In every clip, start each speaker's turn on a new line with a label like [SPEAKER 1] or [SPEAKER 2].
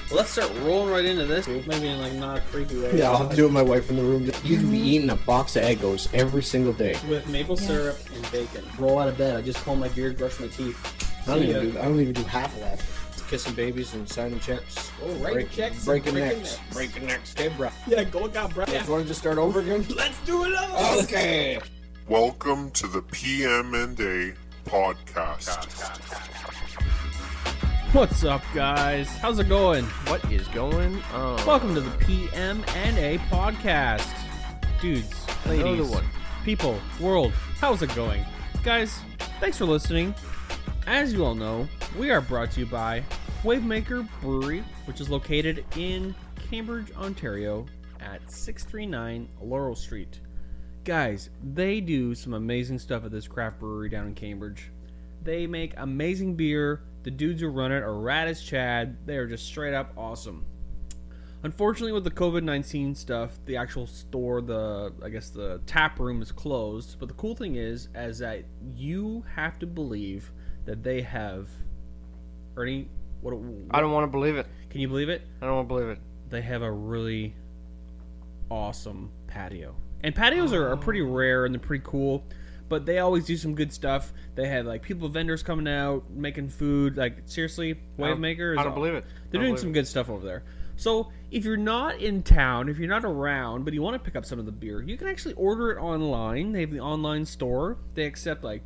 [SPEAKER 1] Well, let's start rolling right into this. Maybe in like not a creepy way.
[SPEAKER 2] Yeah, I'll have to do it with my wife in the room. You could be eating a box of Eggos every single day.
[SPEAKER 1] With maple syrup and bacon. Roll out of bed. I just comb my beard, brush my teeth.
[SPEAKER 2] I don't even do half of that. Kissing babies and signing checks.
[SPEAKER 1] Oh, writing checks.
[SPEAKER 2] Breaking necks. Breaking necks. Okay, bro.
[SPEAKER 1] Yeah, go out, bro.
[SPEAKER 2] You want to just start over again?
[SPEAKER 1] Let's do it all.
[SPEAKER 2] Okay.
[SPEAKER 3] Welcome to the PM&A podcast.
[SPEAKER 4] What's up, guys? How's it going?
[SPEAKER 5] What is going on?
[SPEAKER 4] Welcome to the PM&A podcast. Dudes, ladies,
[SPEAKER 5] Another one.
[SPEAKER 4] people, world, how's it going? Guys, thanks for listening. As you all know, we are brought to you by Wavemaker Brewery, which is located in Cambridge, Ontario at 639 Laurel Street. Guys, they do some amazing stuff at this craft brewery down in Cambridge. They make amazing beer. The dudes who run it are rad as Chad. They are just straight up awesome. Unfortunately, with the COVID-19 stuff, the actual store, the tap room is closed. But the cool thing is that you have to believe that they have... Ernie, what
[SPEAKER 5] I don't want to believe it.
[SPEAKER 4] Can you believe it?
[SPEAKER 5] I don't want to believe it.
[SPEAKER 4] They have a really awesome patio. And patios are pretty rare and they're pretty cool. But they always do some good stuff. They had like vendors coming out, making food. Like seriously, Wavemaker.
[SPEAKER 5] I don't believe it.
[SPEAKER 4] They're doing some good stuff over there. So if you're not in town, if you're not around, but you want to pick up some of the beer, you can actually order it online. They have the online store. They accept like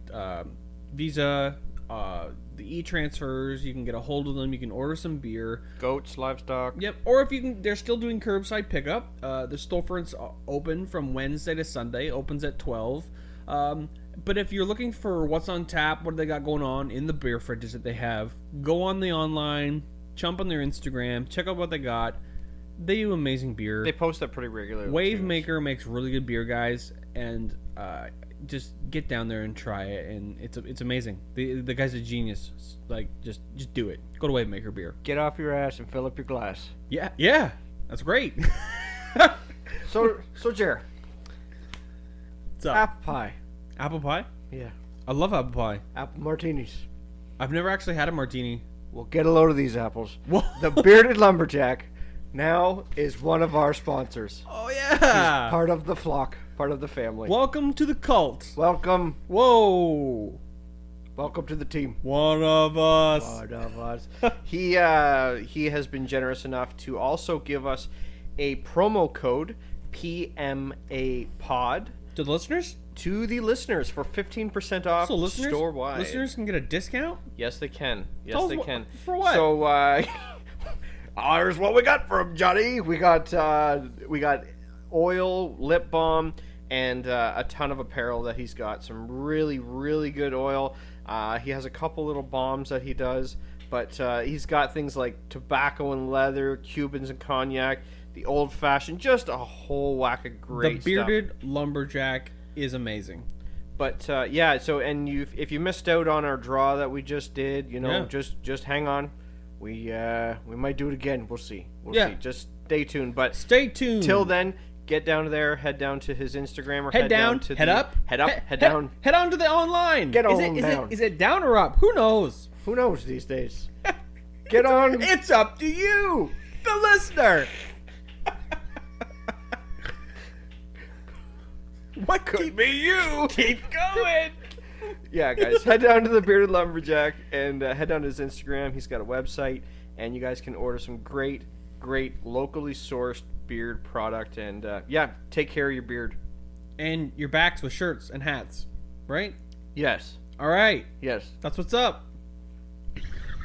[SPEAKER 4] Visa, the e-transfers. You can get a hold of them. You can order some beer.
[SPEAKER 5] Goats, livestock.
[SPEAKER 4] Yep. Or if you can, they're still doing curbside pickup. The storefront's open from Wednesday to Sunday. Opens at 12. But if you're looking for what's on tap, what they got going on in the beer fridges that they have, go on the online, jump on their Instagram, check out what they got. They do amazing beer.
[SPEAKER 5] They post that pretty regularly.
[SPEAKER 4] Wavemaker makes really good beer, guys, and just get down there and try it, and it's amazing. The guy's a genius. Like just do it. Go to Wavemaker Beer.
[SPEAKER 5] Get off your ass and fill up your glass.
[SPEAKER 4] Yeah, that's great.
[SPEAKER 5] So Jer,
[SPEAKER 4] What's up?
[SPEAKER 5] apple pie.
[SPEAKER 4] Apple pie?
[SPEAKER 5] Yeah.
[SPEAKER 4] I love apple pie.
[SPEAKER 5] Apple martinis.
[SPEAKER 4] I've never actually had a martini.
[SPEAKER 5] Well, get a load of these apples.
[SPEAKER 4] Whoa.
[SPEAKER 5] The Bearded Lumberjack now is one of our sponsors.
[SPEAKER 4] Oh yeah.
[SPEAKER 5] Part of the flock, part of the family.
[SPEAKER 4] Welcome to the cult.
[SPEAKER 5] Welcome.
[SPEAKER 4] Whoa.
[SPEAKER 5] Welcome to the team.
[SPEAKER 4] One of us.
[SPEAKER 5] One of us. He has been generous enough to also give us a promo code PMA Pod
[SPEAKER 4] To the listeners?
[SPEAKER 5] to the listeners for 15% off
[SPEAKER 4] So
[SPEAKER 5] store-wide.
[SPEAKER 4] listeners can get a discount?
[SPEAKER 5] Yes, they can. Yes,
[SPEAKER 4] Tell us
[SPEAKER 5] they can.
[SPEAKER 4] For what?
[SPEAKER 5] So, here's what we got from Johnny. We got oil, lip balm, and a ton of apparel that he's got. Some really, really good oil. He has a couple little balms that he does, but he's got things like tobacco and leather, Cubans and cognac, the old-fashioned, just a whole whack of great
[SPEAKER 4] The
[SPEAKER 5] stuff.
[SPEAKER 4] Bearded Lumberjack is amazing.
[SPEAKER 5] But yeah, so if you missed out on our draw that we just did,
[SPEAKER 4] Yeah.
[SPEAKER 5] just hang on. We might do it again. We'll see. We'll
[SPEAKER 4] Yeah.
[SPEAKER 5] see. Just stay tuned. But
[SPEAKER 4] Stay tuned.
[SPEAKER 5] till then, get down there, head down to his Instagram, or
[SPEAKER 4] Head down,
[SPEAKER 5] to
[SPEAKER 4] head up,
[SPEAKER 5] head down.
[SPEAKER 4] Head on to the online.
[SPEAKER 5] Get
[SPEAKER 4] is
[SPEAKER 5] on
[SPEAKER 4] it,
[SPEAKER 5] down.
[SPEAKER 4] Is it down or up? Who knows?
[SPEAKER 5] Who knows these days? Get on.
[SPEAKER 4] It's up to you, the listener. What could be you? Keep going.
[SPEAKER 5] Yeah, guys, head down to the Bearded Lumberjack and head down to his Instagram. He's got a website, and you guys can order some great locally sourced beard product. And yeah, take care of your beard.
[SPEAKER 4] And your backs with shirts and hats, right?
[SPEAKER 5] Yes.
[SPEAKER 4] All right.
[SPEAKER 5] Yes.
[SPEAKER 4] That's what's up.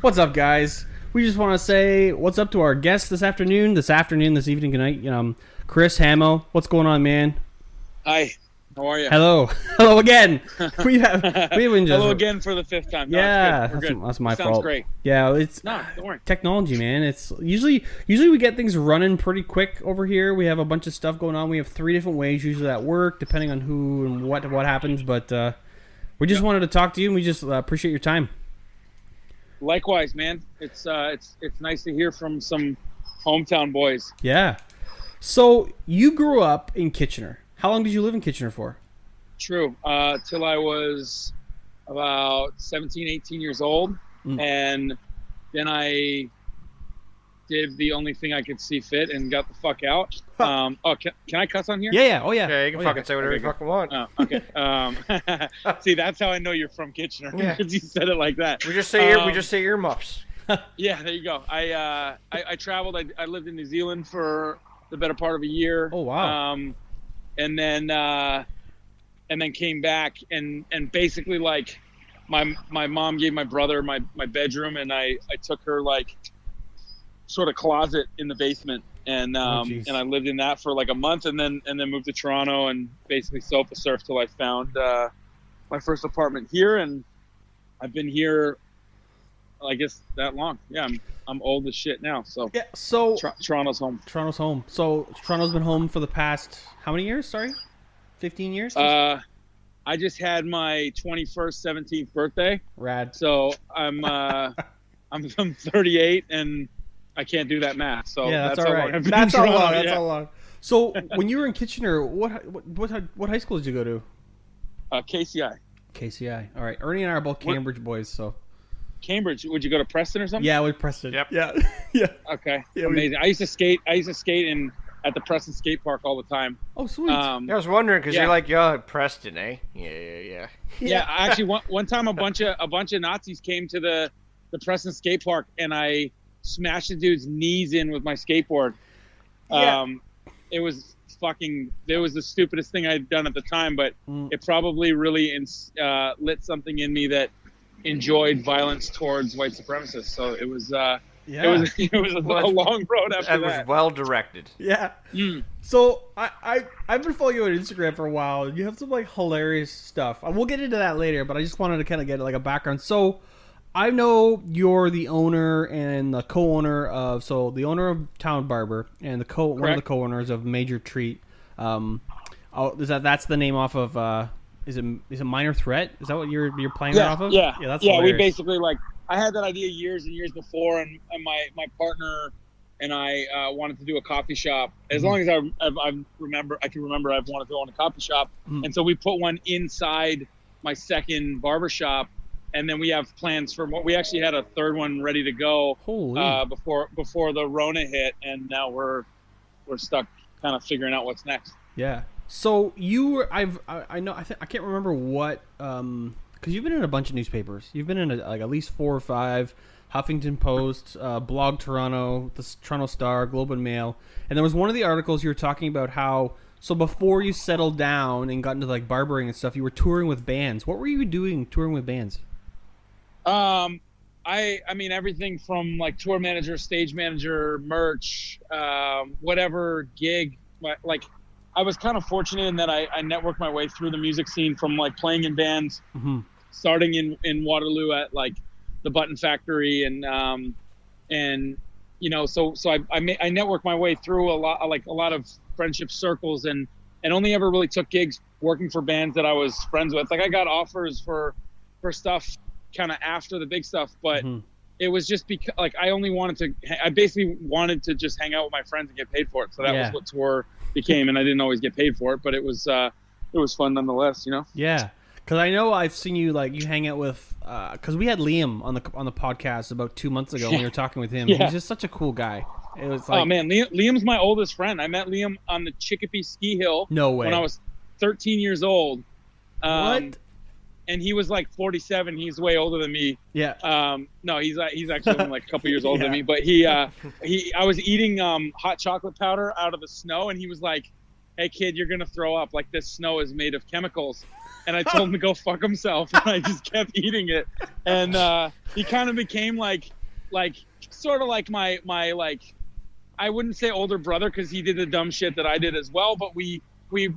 [SPEAKER 4] What's up, guys? We just want to say what's up to our guests this evening, this evening, good night. Chris Hambone, what's going on, man?
[SPEAKER 6] Hi, how are you?
[SPEAKER 4] Hello again. we have been just
[SPEAKER 6] Hello again for the fifth time. No,
[SPEAKER 4] yeah,
[SPEAKER 6] it's good. We're good.
[SPEAKER 4] that's my
[SPEAKER 6] Sounds
[SPEAKER 4] fault.
[SPEAKER 6] Great.
[SPEAKER 4] Yeah, it's
[SPEAKER 6] No, don't worry.
[SPEAKER 4] technology, man. It's usually we get things running pretty quick over here. We have a bunch of stuff going on. We have 3 different ways usually at work, depending on who and what happens. But we just wanted to talk to you, and we just appreciate your time.
[SPEAKER 6] Likewise, man. It's nice to hear from some hometown boys.
[SPEAKER 4] Yeah. So you grew up in Kitchener. How long did you live in Kitchener for?
[SPEAKER 6] True. Till I was about 17, 18 years old. And then I did the only thing I could see fit and got the fuck out. Can I cuss on here?
[SPEAKER 4] Yeah. Oh yeah.
[SPEAKER 5] Yeah, you can
[SPEAKER 4] Oh,
[SPEAKER 5] fucking say whatever you fucking want.
[SPEAKER 6] Oh, okay. See, that's how I know you're from Kitchener, because you said it like that.
[SPEAKER 5] We just say earmuffs.
[SPEAKER 6] Yeah, there you go. I traveled. I lived in New Zealand for the better part of a year.
[SPEAKER 4] Oh wow.
[SPEAKER 6] And then came back and basically like my mom gave my brother my bedroom, and I took her like sort of closet in the basement, and and I lived in that for like a month, and then moved to Toronto and basically sofa surfed till I found my first apartment here, and I've been here I guess that long. Yeah, I'm old as shit now, so
[SPEAKER 4] Yeah. So
[SPEAKER 6] Toronto's home.
[SPEAKER 4] Toronto's home. So Toronto's been home for the past how many years? Sorry, 15 years.
[SPEAKER 6] I just had my 21st, 17th birthday.
[SPEAKER 4] Rad.
[SPEAKER 6] So I'm 38 and I can't do that math. So
[SPEAKER 4] Yeah, that's all
[SPEAKER 6] how
[SPEAKER 4] right.
[SPEAKER 6] long I've been
[SPEAKER 4] That's
[SPEAKER 6] in
[SPEAKER 4] all
[SPEAKER 6] Toronto,
[SPEAKER 4] long. That's
[SPEAKER 6] yeah.
[SPEAKER 4] all long. So when you were in Kitchener, what high school did you go to?
[SPEAKER 6] KCI.
[SPEAKER 4] KCI. All right. Ernie and I are both Cambridge boys, so.
[SPEAKER 6] Cambridge. Would you go to Preston or something?
[SPEAKER 4] Yeah, we Preston.
[SPEAKER 5] Yep.
[SPEAKER 4] Yeah. Yeah.
[SPEAKER 6] Okay.
[SPEAKER 4] Yeah,
[SPEAKER 6] Amazing. I used to skate at the Preston skate park all the time.
[SPEAKER 4] Oh, sweet.
[SPEAKER 5] I was wondering because
[SPEAKER 6] Yeah.
[SPEAKER 5] you're like, yo, Preston, eh? Yeah.
[SPEAKER 6] Yeah, actually, one time a bunch of Nazis came to the Preston skate park, and I smashed the dude's knees in with my skateboard.
[SPEAKER 4] Yeah.
[SPEAKER 6] It was the stupidest thing I'd done at the time, but it probably really lit something in me that enjoyed violence towards white supremacists. So it was
[SPEAKER 4] Yeah.
[SPEAKER 6] it was a long road after
[SPEAKER 5] That was
[SPEAKER 6] that.
[SPEAKER 5] well directed.
[SPEAKER 4] Yeah. So I've been following you on Instagram for a while. You have some like hilarious stuff. We'll get into that later, but I just wanted to kind of get like a background. So I know you're the owner and the co-owner of the owner of Town Barber and one of the co-owners of Major Treat. That's the name off of is it Minor Threat? Is that what you're playing that off of?
[SPEAKER 6] Yeah.
[SPEAKER 4] That's
[SPEAKER 6] We
[SPEAKER 4] hilarious.
[SPEAKER 6] basically I had that idea years and years before, and my partner and I wanted to do a coffee shop. As long as I can remember I've wanted to own a coffee shop, and so we put one inside my second barber shop, and then we have plans for we actually had a third one ready to go before the Rona hit, and now we're stuck kind of figuring out what's next.
[SPEAKER 4] Yeah. So I can't remember what because you've been in a bunch of newspapers. You've been in like at least 4 or 5. Huffington Post, Blog Toronto, the Toronto Star, Globe and Mail, and there was one of the articles you were talking about how before you settled down and got into like barbering and stuff, you were touring with bands. What were you doing touring with bands?
[SPEAKER 6] I mean everything from like tour manager, stage manager, merch, whatever gig. Like I was kind of fortunate in that I networked my way through the music scene from like playing in bands, starting in Waterloo at like the Button Factory and you know so I networked my way through a lot of friendship circles and only ever really took gigs working for bands that I was friends with. Like I got offers for stuff kind of after the big stuff, but it was just because like I basically wanted to just hang out with my friends and get paid for it. So that was what tour became, and I didn't always get paid for it, but it was fun nonetheless, you know?
[SPEAKER 4] Yeah. Because I know I've seen you like you hang out with because we had Liam on the podcast about 2 months ago when we were talking with him. He's just such a cool guy. It was like,
[SPEAKER 6] oh man, Liam's my oldest friend. I met Liam on the Chicopee ski hill.
[SPEAKER 4] No way.
[SPEAKER 6] When I was 13 years old.
[SPEAKER 4] What?
[SPEAKER 6] And he was like 47. He's way older than me.
[SPEAKER 4] Yeah.
[SPEAKER 6] No, he's actually only like a couple years older than me. But I was eating hot chocolate powder out of the snow, and he was like, "Hey kid, you're gonna throw up. Like this snow is made of chemicals." And I told him to go fuck himself, and I just kept eating it. And he kind of became like sort of like my like, I wouldn't say older brother because he did the dumb shit that I did as well. But we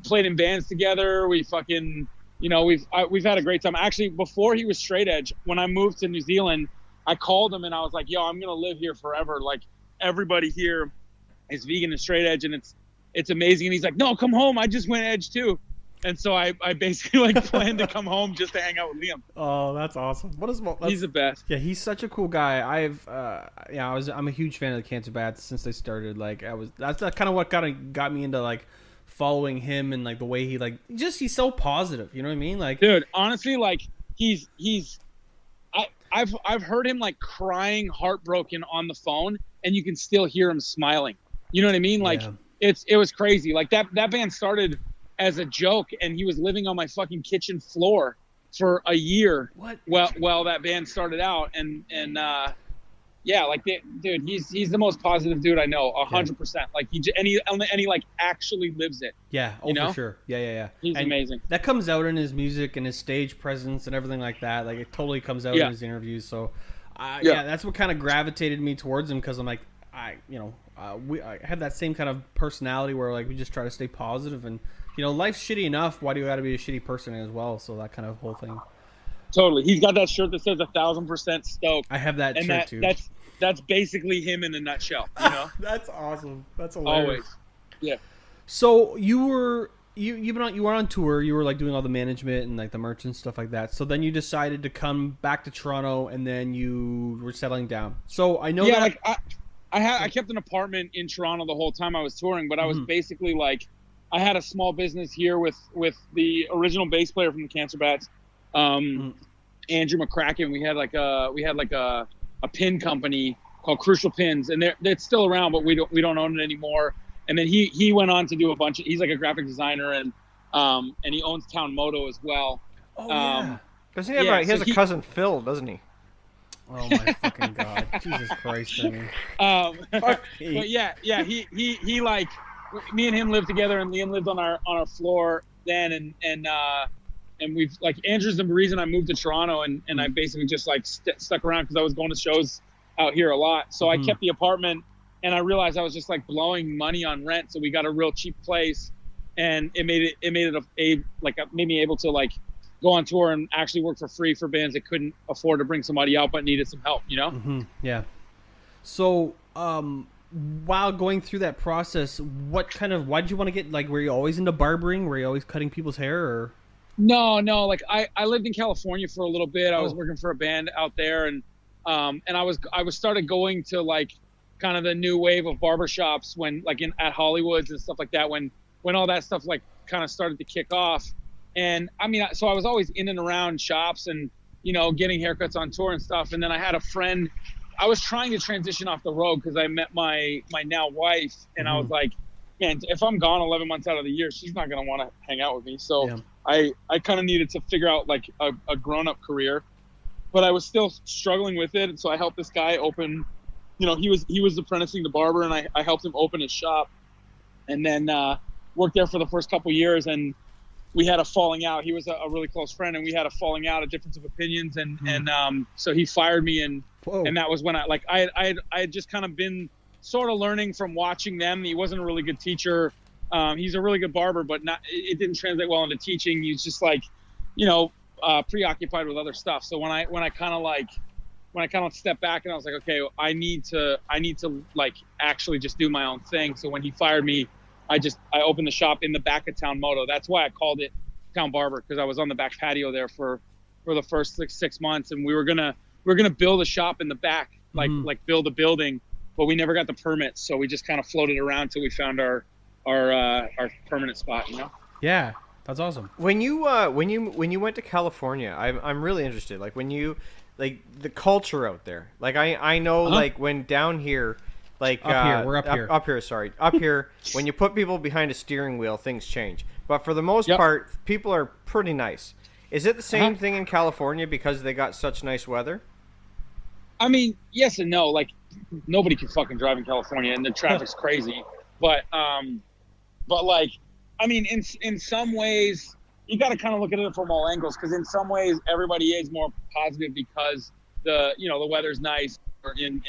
[SPEAKER 6] played in bands together. We fucking. You know, we've had a great time. Actually, before he was straight edge, when I moved to New Zealand, I called him and I was like, "Yo, I'm gonna live here forever. Like everybody here is vegan and straight edge, and it's amazing." And he's like, "No, come home. I just went edge too." And so I basically like planned to come home just to hang out with Liam.
[SPEAKER 4] Oh, that's awesome.
[SPEAKER 6] He's the best.
[SPEAKER 4] Yeah, he's such a cool guy. I'm a huge fan of the Cancer Bats since they started. Like that's kind of what got me into like following him and like the way he's so positive, you know what I mean? Like,
[SPEAKER 6] dude, honestly, like I've heard him like crying, heartbroken on the phone, and you can still hear him smiling. You know what I mean? Like
[SPEAKER 4] Yeah.
[SPEAKER 6] it was crazy. Like that band started as a joke, and he was living on my fucking kitchen floor for a year.
[SPEAKER 4] What?
[SPEAKER 6] Well, that band started out, and yeah, like dude, he's the most positive dude I know, 100%. Like he like actually lives it.
[SPEAKER 4] Yeah,
[SPEAKER 6] you know?
[SPEAKER 4] for sure. Yeah.
[SPEAKER 6] He's
[SPEAKER 4] and
[SPEAKER 6] amazing.
[SPEAKER 4] That comes out in his music and his stage presence and everything like that. Like it totally comes out in his interviews. So, that's what kind of gravitated me towards him, because I'm like, I have that same kind of personality where like we just try to stay positive, and life's shitty enough. Why do you got to be a shitty person as well? So that kind of whole thing.
[SPEAKER 6] Totally. He's got that shirt that says 1,000% stoked.
[SPEAKER 4] I have that shirt too.
[SPEAKER 6] That's basically him in a nutshell.
[SPEAKER 4] That's awesome. That's hilarious.
[SPEAKER 6] Always. Yeah.
[SPEAKER 4] So you were on tour. You were like doing all the management and like the merch and stuff like that. So then you decided to come back to Toronto, and then you were settling down. So I know that.
[SPEAKER 6] Like I kept an apartment in Toronto the whole time I was touring, but I was basically like, I had a small business here with the original bass player from the Cancer Bats, Andrew McCracken. We had like a pin company called Crucial Pins, and it's still around, but we don't own it anymore. And then he went on to do a bunch of, he's like a graphic designer, and he owns Town Moto as well.
[SPEAKER 4] Oh yeah.
[SPEAKER 5] Doesn't he have he has a cousin Phil, doesn't he?
[SPEAKER 4] Oh my fucking god. Jesus Christ, I mean.
[SPEAKER 6] But yeah, he like, me and him lived together, and Liam lived on our floor then, and we've like, Andrew's the reason I moved to Toronto, and I basically just like stuck around because I was going to shows out here a lot. So I kept the apartment, and I realized I was just like blowing money on rent. So we got a real cheap place, and it made me able to like go on tour and actually work for free for bands that couldn't afford to bring somebody out but needed some help,
[SPEAKER 4] Yeah. So while going through that process, why did you want to get, like, were you always into barbering? Were you always cutting people's hair, or?
[SPEAKER 6] No, like I lived in California for a little bit. I was working for a band out there, and I was started going to like kind of the new wave of barbershops when like at Hollywood's and stuff like that, when all that stuff like kind of started to kick off. And I mean, so I was always in and around shops and, getting haircuts on tour and stuff. And then I had a friend, I was trying to transition off the road because I met my now wife, and I was like, man, if I'm gone 11 months out of the year, she's not going to want to hang out with me. So I kind of needed to figure out like a grown-up career, but I was still struggling with it. And so I helped this guy open, he was apprenticing the barber, and I helped him open his shop, and then worked there for the first couple years. And we had a falling out. He was a really close friend, and we had a falling out, a difference of opinions. And so he fired me, and that was when I had just kind of been sort of learning from watching them. He wasn't a really good teacher. He's a really good barber, but it didn't translate well into teaching. He's just like, preoccupied with other stuff. So when I kind of stepped back, and I was like, okay, I need to like actually just do my own thing. So when he fired me, I opened the shop in the back of Town Moto. That's why I called it Town Barber, because I was on the back patio there for the first six months, and we were gonna build a shop in the back, like build a building, but we never got the permits, so we just kind of floated around till we found our permanent spot.
[SPEAKER 4] Yeah, that's awesome.
[SPEAKER 5] When you went to California, I'm really interested. Like when you, like the culture out there. Like I know like when down here. Like up here, when you put people behind a steering wheel, things change. But for the most part, people are pretty nice. Is it the same thing in California because they got such nice weather?
[SPEAKER 6] I mean, yes and no. Like, nobody can fucking drive in California, and the traffic's crazy. But like, I mean, in some ways, you got to kind of look at it from all angles, because in some ways, everybody is more positive because the weather's nice, and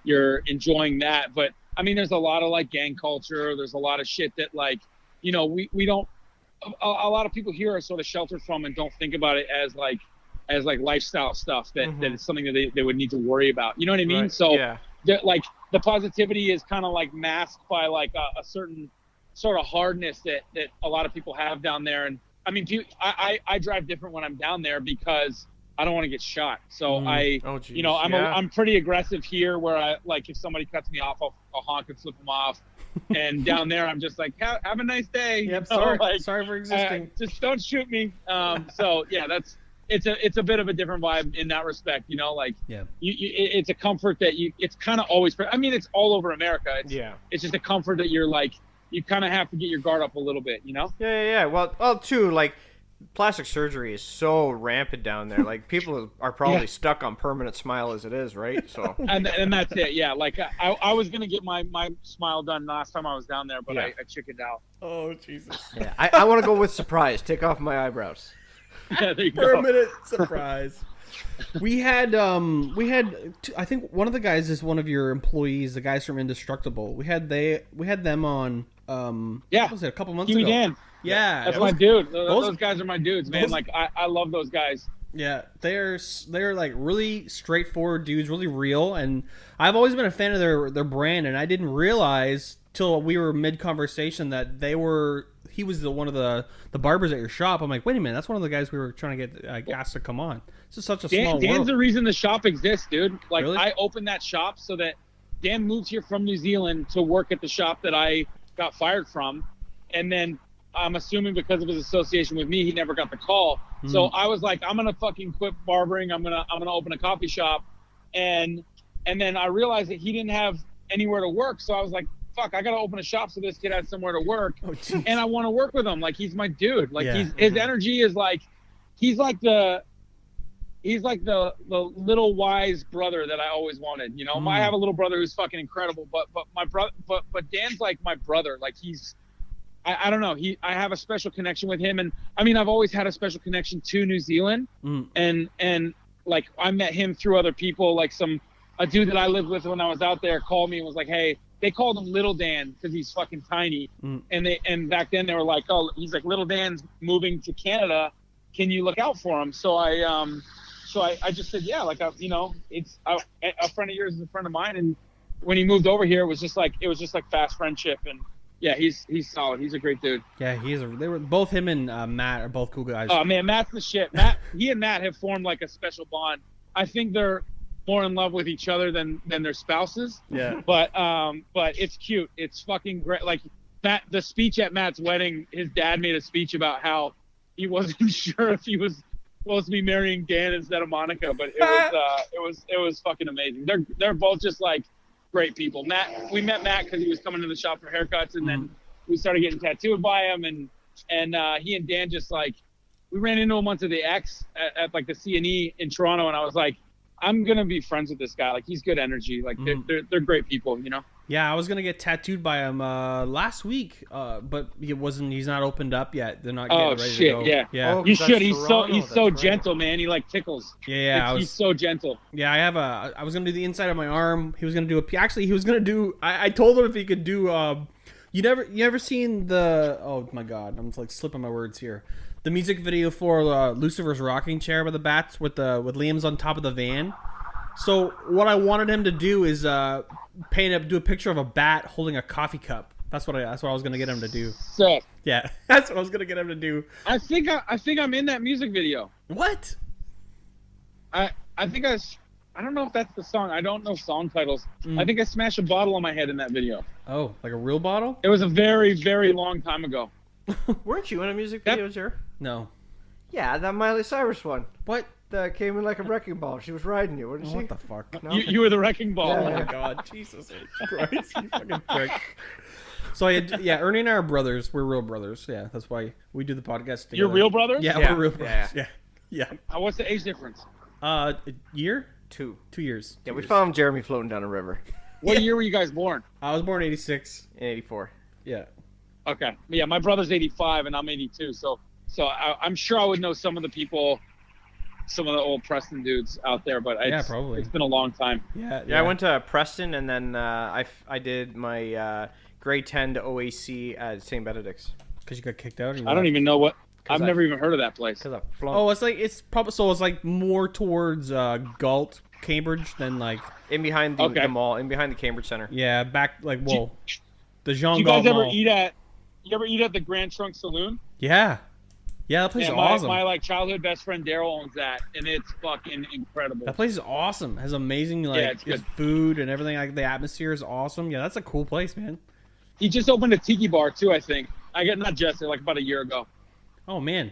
[SPEAKER 6] you're enjoying that. But I mean, there's a lot of like gang culture. There's a lot of shit that like, we don't, a lot of people here are sort of sheltered from and don't think about it as like lifestyle stuff that is something that they would need to worry about. You know what I mean? Right. So like the positivity is kind of like masked by like a certain sort of hardness that a lot of people have down there. And I mean, I drive different when I'm down there because I don't want to get shot. So I'm pretty aggressive here, where I like, if somebody cuts me off, I'll honk and flip them off. And down there, I'm just like, have a nice day.
[SPEAKER 4] Yep. Sorry for existing.
[SPEAKER 6] Just don't shoot me. So yeah, it's a bit of a different vibe in that respect, you know. Like,
[SPEAKER 4] Yeah.
[SPEAKER 6] It's a comfort that it's kind of always. I mean, it's all over America. It's just a comfort that you're like, you kind of have to get your guard up a little bit, you know.
[SPEAKER 5] Yeah. Well, too, like, plastic surgery is so rampant down there. Like, people are probably stuck on permanent smile as it is, right? So
[SPEAKER 6] and that's it. Yeah, like I was gonna get my smile done last time I was down there, but I chickened out.
[SPEAKER 4] Oh Jesus.
[SPEAKER 5] yeah, I want to go with surprise. Take off my eyebrows.
[SPEAKER 6] Yeah, there you go.
[SPEAKER 4] Permanent surprise. We had I think one of the guys is one of your employees, the guys from Indestructible. We had them on what was it, a couple months
[SPEAKER 6] Huey
[SPEAKER 4] ago?
[SPEAKER 6] Dan.
[SPEAKER 4] Yeah.
[SPEAKER 6] That's my dude. Those guys are my dudes, man. Like I love those guys.
[SPEAKER 4] Yeah, they're like really straightforward dudes, really real, and I've always been a fan of their brand, and I didn't realize till we were mid conversation that he was one of the barbers at your shop. I'm like, wait a minute, that's one of the guys we were trying to get asked to come on. This is such a small
[SPEAKER 6] Dan's
[SPEAKER 4] world.
[SPEAKER 6] the reason the shop exists, dude. Like,
[SPEAKER 4] Really?
[SPEAKER 6] I opened that shop so that Dan moved here from New Zealand to work at the shop that I got fired from, and then I'm assuming because of his association with me, he never got the call. So I was like, I'm gonna fucking quit barbering. I'm gonna open a coffee shop, and then I realized that he didn't have anywhere to work. So I was like, fuck, I gotta open a shop so this kid has somewhere to work, and I want to work with him. Like, he's my dude. Like, his energy is like, he's like the little wise brother that I always wanted. You know, I have a little brother who's fucking incredible, but my brother, but Dan's like my brother. Like, I don't know. I have a special connection with him, and I mean, I've always had a special connection to New Zealand, and like, I met him through other people. Like, a dude that I lived with when I was out there called me and was like, hey, they called him Little Dan because he's fucking tiny, and back then they were like, oh, he's like, Little Dan's moving to Canada, can you look out for him? So I just said, yeah, like, a friend of yours is a friend of mine, and when he moved over here, it was just like fast friendship. And yeah, he's solid. He's a great dude.
[SPEAKER 4] Yeah, they were both him and Matt are both cool guys.
[SPEAKER 6] Oh man, Matt's the shit. He and Matt have formed like a special bond. I think they're more in love with each other than their spouses.
[SPEAKER 4] Yeah.
[SPEAKER 6] But it's cute. It's fucking great. Like, the speech at Matt's wedding, his dad made a speech about how he wasn't sure if he was supposed to be marrying Dan instead of Monica, but it was fucking amazing. They're both just like great people. We met Matt because he was coming to the shop for haircuts, and then we started getting tattooed by him, and he and Dan just, like, we ran into him once at the X at like the C&E in Toronto, and I was like, I'm gonna be friends with this guy. Like, he's good energy. Like, they're great people, you know. Yeah,
[SPEAKER 4] I was gonna get tattooed by him last week, but he's not opened up yet. They're not getting ready to go.
[SPEAKER 6] Yeah. Oh, you should. He's so gentle, man. He like tickles. He's so gentle.
[SPEAKER 4] Yeah, I was gonna do the inside of my arm. He was gonna do he was gonna do. I told him if he could do. You ever seen the? Oh my God, I'm like slipping my words here. The music video for Lucifer's Rocking Chair by the Bats with Liam's on top of the van. So what I wanted him to do is do a picture of a bat holding a coffee cup. That's what I was gonna get him to do.
[SPEAKER 6] Sick.
[SPEAKER 4] Yeah, that's what I was gonna get him to do.
[SPEAKER 6] I think I'm in that music video.
[SPEAKER 4] What?
[SPEAKER 6] I think I don't know if that's the song. I don't know song titles. I think I smashed a bottle on my head in that video.
[SPEAKER 4] Oh, like a real bottle?
[SPEAKER 6] It was a very, very long time ago.
[SPEAKER 5] Weren't you in a music video, Jer?
[SPEAKER 4] No.
[SPEAKER 5] Yeah, that Miley Cyrus one.
[SPEAKER 4] What?
[SPEAKER 5] That came in like a wrecking ball. She was riding you, wasn't she?
[SPEAKER 4] What the fuck?
[SPEAKER 5] No?
[SPEAKER 6] You were the wrecking ball.
[SPEAKER 4] Oh my God, Jesus Christ, you fucking prick. So Ernie and I are brothers. We're real brothers. Yeah, that's why we do the podcast together.
[SPEAKER 6] You're real brothers?
[SPEAKER 4] Yeah, we're real brothers. Yeah.
[SPEAKER 6] What's the age difference?
[SPEAKER 4] A year?
[SPEAKER 5] 2
[SPEAKER 4] years.
[SPEAKER 5] Yeah, we found Jeremy floating down a river.
[SPEAKER 6] What year were you guys born?
[SPEAKER 4] I was born in 86.
[SPEAKER 5] In 84.
[SPEAKER 4] Yeah.
[SPEAKER 6] Okay. Yeah, my brother's 85 and I'm 82. So I'm sure I would know some of the people, some of the old Preston dudes out there, but
[SPEAKER 4] probably.
[SPEAKER 6] It's been a long time.
[SPEAKER 5] Yeah, I went to Preston, and then I did my grade 10 to OAC at St. Benedict's.
[SPEAKER 4] Because you got kicked out?
[SPEAKER 6] I don't even know what. I've never even heard of that place.
[SPEAKER 4] It's like more towards Galt, Cambridge than like
[SPEAKER 5] in behind the mall, in behind the Cambridge Center.
[SPEAKER 4] Yeah, back like the Jean.
[SPEAKER 6] Do you guys ever eat at? You ever eat at the Grand Trunk Saloon?
[SPEAKER 4] Yeah. Yeah, that place is awesome.
[SPEAKER 6] My like childhood best friend Daryl owns that, and it's fucking incredible.
[SPEAKER 4] That place is awesome. It has amazing it's food and everything. Like the atmosphere is awesome. Yeah, that's a cool place, man.
[SPEAKER 6] He just opened a tiki bar too, I think. Not just like about a year ago.
[SPEAKER 4] Oh man.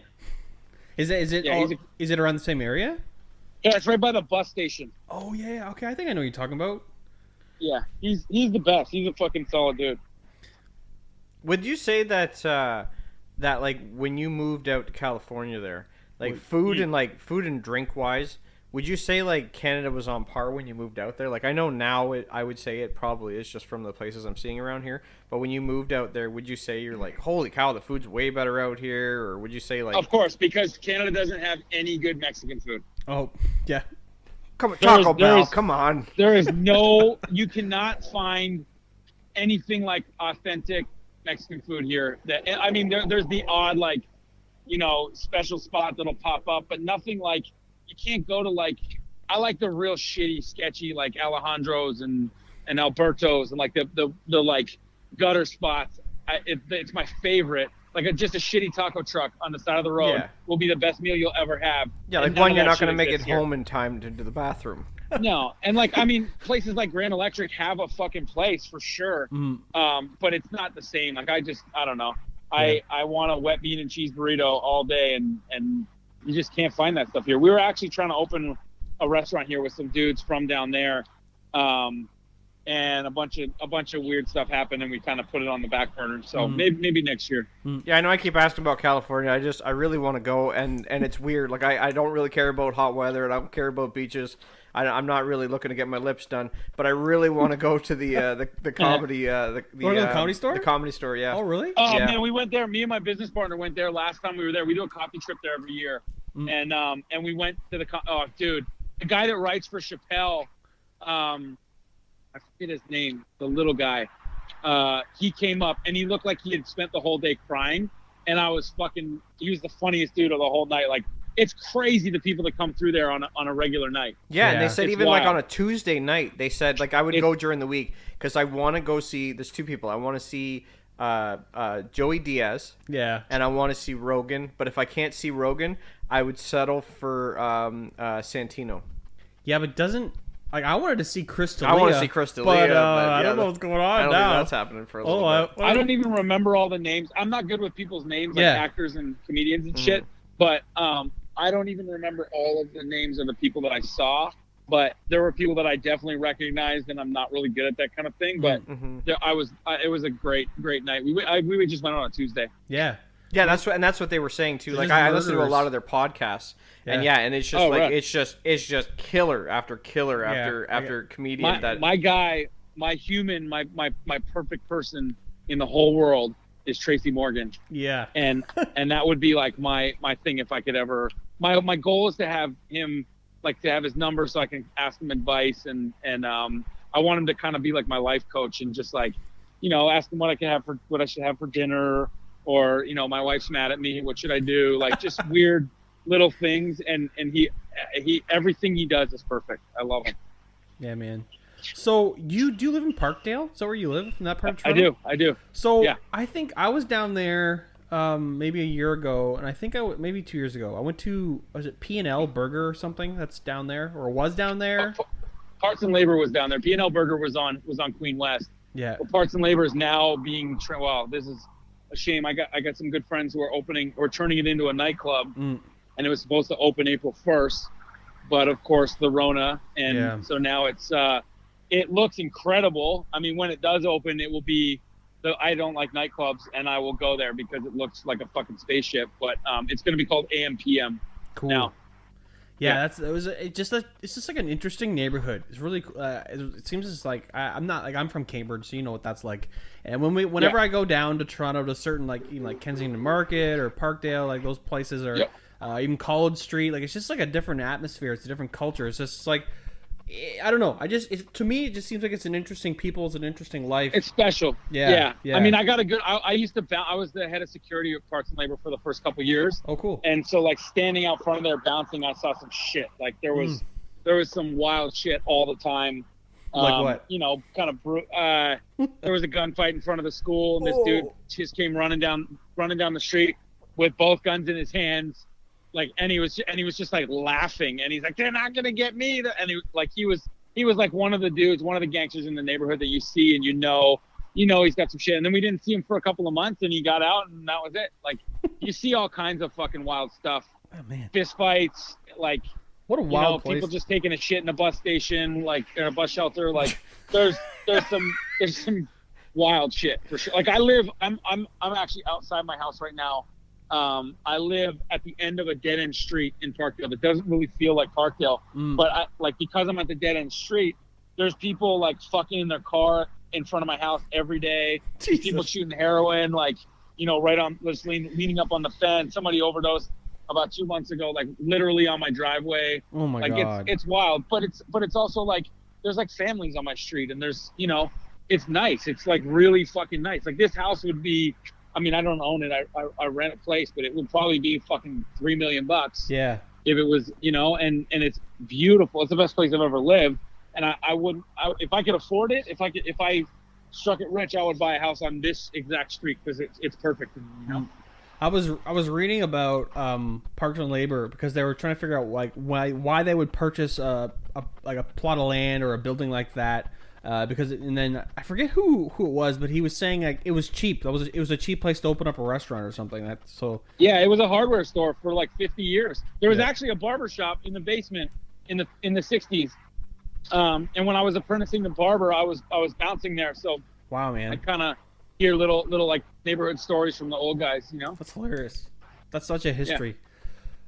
[SPEAKER 4] Is it
[SPEAKER 6] Yeah,
[SPEAKER 4] is it around the same area?
[SPEAKER 6] Yeah, it's right by the bus station.
[SPEAKER 4] Oh yeah, okay. I think I know what you're talking about.
[SPEAKER 6] Yeah, he's the best. He's a fucking solid dude.
[SPEAKER 5] Would you say that that like when you moved out to California there, like food and drink wise, would you say like Canada was on par when you moved out there? Like I know now I would say it probably is just from the places I'm seeing around here. But when you moved out there, would you say you're like, holy cow, the food's way better out here? Or would you say like...
[SPEAKER 6] Of course, because Canada doesn't have any good Mexican food.
[SPEAKER 4] Oh, yeah.
[SPEAKER 5] Come on, Taco Bell, come on.
[SPEAKER 6] There is no... You cannot find anything like authentic Mexican food here. I mean, there's the odd, like, you know, special spot that'll pop up, but nothing like... You can't go to, like... I like the real shitty, sketchy, like, Alejandro's and Alberto's and, like, the like, gutter spots. It's my favorite. Like, just a shitty taco truck on the side of the road will be the best meal you'll ever have.
[SPEAKER 5] Yeah, like one you're not going to make it home in time to the bathroom.
[SPEAKER 6] No, and, like, I mean, places like Grand Electric have a fucking place for sure, but it's not the same. Like, I don't know. I want a wet bean and cheese burrito all day, and you just can't find that stuff here. We were actually trying to open a restaurant here with some dudes from down there, and a bunch of weird stuff happened, and we kind of put it on the back burner. So maybe next year.
[SPEAKER 5] Yeah, I know I keep asking about California. I really want to go, and it's weird. Like I don't really care about hot weather, and I don't care about beaches. I'm not really looking to get my lips done, but I really want to go to the comedy the
[SPEAKER 4] comedy store.
[SPEAKER 5] The comedy store, yeah.
[SPEAKER 4] Oh really?
[SPEAKER 6] Oh
[SPEAKER 5] yeah.
[SPEAKER 6] Man, we went there. Me and my business partner went there last time we were there. We do a coffee trip there every year, and we went to the guy that writes for Chappelle. I forget his name, the little guy. He came up and he looked like he had spent the whole day crying, and he was the funniest dude of the whole night. Like, it's crazy the people that come through there on a regular night.
[SPEAKER 5] Yeah, and they said
[SPEAKER 6] it's
[SPEAKER 5] even
[SPEAKER 6] wild.
[SPEAKER 5] like on a Tuesday night, they said like I would go during the week because I want to go see. There's two people. I want to see Joey Diaz.
[SPEAKER 4] Yeah.
[SPEAKER 5] And I want to see Rogan. But if I can't see Rogan, I would settle for Santino.
[SPEAKER 4] Yeah, but doesn't... Like, I wanted to see Chris D'Elia.
[SPEAKER 5] I want to see Chris D'Elia,
[SPEAKER 4] but
[SPEAKER 5] yeah,
[SPEAKER 4] I don't know what's going on
[SPEAKER 5] I don't
[SPEAKER 4] now.
[SPEAKER 5] think that's happening for a little bit.
[SPEAKER 6] I don't even remember all the names. I'm not good with people's names, like actors and comedians and shit. But I don't even remember all of the names of the people that I saw. But there were people that I definitely recognized, and I'm not really good at that kind of thing. But it was a great night. We just went on a Tuesday.
[SPEAKER 4] Yeah.
[SPEAKER 5] Yeah, that's what they were saying too. Like I listen to a lot of their podcasts, and it's just it's just killer after killer after comedian.
[SPEAKER 6] My guy, my human, my perfect person in the whole world is Tracy Morgan. Yeah, and that would be like my thing if I could ever. My goal is to have him, like, to have his number so I can ask him advice, and I want him to kind of be like my life coach and just, like, you know, ask him what I should have for dinner. Or, you know, my wife's mad at me, what should I do? Like, just weird little things, and he everything he does is perfect. I love him.
[SPEAKER 4] Yeah, man. So you do live in Parkdale? Is that where you live, in that part of Toronto?
[SPEAKER 6] I do.
[SPEAKER 4] So I think I was down there maybe a year ago, and I think maybe 2 years ago. I went to, was it P&L Burger or something that's down there, or was down there?
[SPEAKER 6] Parts and Labor was down there. P&L Burger was on Queen West. Yeah. But Parts and Labor is now being this is a shame. I got some good friends who are turning it into a nightclub, and it was supposed to open April 1st, but of course the Rona, and so now it looks incredible. I mean, when it does open, it will be I don't like nightclubs, and I will go there because it looks like a fucking spaceship. But it's going to be called AM/PM.
[SPEAKER 4] Cool.
[SPEAKER 6] Now.
[SPEAKER 4] Yeah, it's just like an interesting neighborhood. It's really it seems just like I'm from Cambridge, so you know what that's like. And whenever I go down to Toronto to certain like Kensington Market or Parkdale, like those places, or even College Street, like it's just like a different atmosphere. It's a different culture. It's just like, I don't know. To me, it just seems like it's an interesting people. It's an interesting life.
[SPEAKER 6] It's special. Yeah. I mean, I got a good. I was the head of security at Parts and Labor for the first couple of years.
[SPEAKER 4] Oh, cool.
[SPEAKER 6] And so, like, standing out front of there bouncing, I saw some shit. Like there was some wild shit all the time.
[SPEAKER 4] Like what?
[SPEAKER 6] You know, kind of. There was a gunfight in front of the school, and this dude just came running down the street with both guns in his hands. Like, and he was just like laughing, and he's like, "They're not gonna get me!" And he was like one of the dudes, one of the gangsters in the neighborhood that you see, and you know he's got some shit. And then we didn't see him for a couple of months, and he got out, and that was it. Like, you see all kinds of fucking wild stuff
[SPEAKER 4] man,
[SPEAKER 6] fist fights, like
[SPEAKER 4] what a wild place.
[SPEAKER 6] people just taking a shit in a bus station, like in a bus shelter. Like there's some wild shit for sure. Like I'm actually outside my house right now. I live at the end of a dead end street in Parkdale. It doesn't really feel like Parkdale, but because I'm at the dead end street, there's people like fucking in their car in front of my house every day.
[SPEAKER 4] Jesus.
[SPEAKER 6] People shooting heroin, like, right on, just leaning up on the fence. Somebody overdosed about 2 months ago, like literally on my driveway.
[SPEAKER 4] Oh my God.
[SPEAKER 6] It's wild, but it's also like there's like families on my street, and there's it's nice. It's like really fucking nice. Like this house would be, I mean, I don't own it. I rent a place, but it would probably be fucking $3 million.
[SPEAKER 4] Yeah.
[SPEAKER 6] If it was, and it's beautiful. It's the best place I've ever lived. And I wouldn't, if I could afford it, if I struck it rich, I would buy a house on this exact street because it's perfect.
[SPEAKER 4] I was reading about Parkdale labor because they were trying to figure out like why they would purchase a plot of land or a building like that and then I forget who it was, but he was saying like it was cheap. It was a cheap place to open up a restaurant or something.
[SPEAKER 6] Yeah, it was a hardware store for like 50 years. There was actually a barber shop in the basement in the 60s. And when I was apprenticing the barber, I was bouncing there. So
[SPEAKER 4] wow, man,
[SPEAKER 6] I kind of hear little like neighborhood stories from the old guys.
[SPEAKER 4] That's hilarious. That's such a history. Yeah.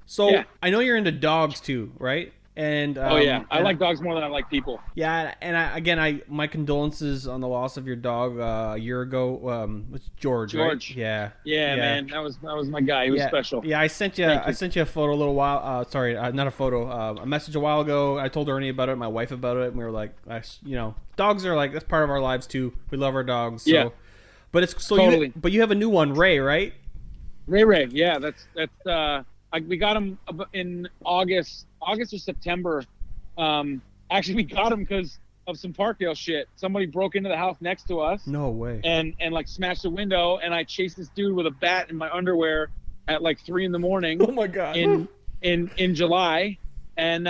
[SPEAKER 4] So I know you're into dogs too, right? And
[SPEAKER 6] I like dogs more than I like people.
[SPEAKER 4] Yeah, and my condolences on the loss of your dog a year ago. It's George.
[SPEAKER 6] George.
[SPEAKER 4] Right? Yeah,
[SPEAKER 6] man, that was my guy. He was special.
[SPEAKER 4] Yeah, I sent you a photo a little while. Sorry, not a photo. A message a while ago. I told Ernie about it, my wife about it, and we were like, dogs are like that's part of our lives too. We love our dogs. So.
[SPEAKER 6] Yeah.
[SPEAKER 4] But it's so
[SPEAKER 6] totally.
[SPEAKER 4] But you have a new one, Ray, right?
[SPEAKER 6] Ray. Yeah, that's we got him in August or September. Actually, we got him because of some Parkdale shit. Somebody broke into the house next to us.
[SPEAKER 4] No way.
[SPEAKER 6] And like smashed the window, and I chased this dude with a bat in my underwear at like 3 a.m.
[SPEAKER 4] Oh my God.
[SPEAKER 6] In July, and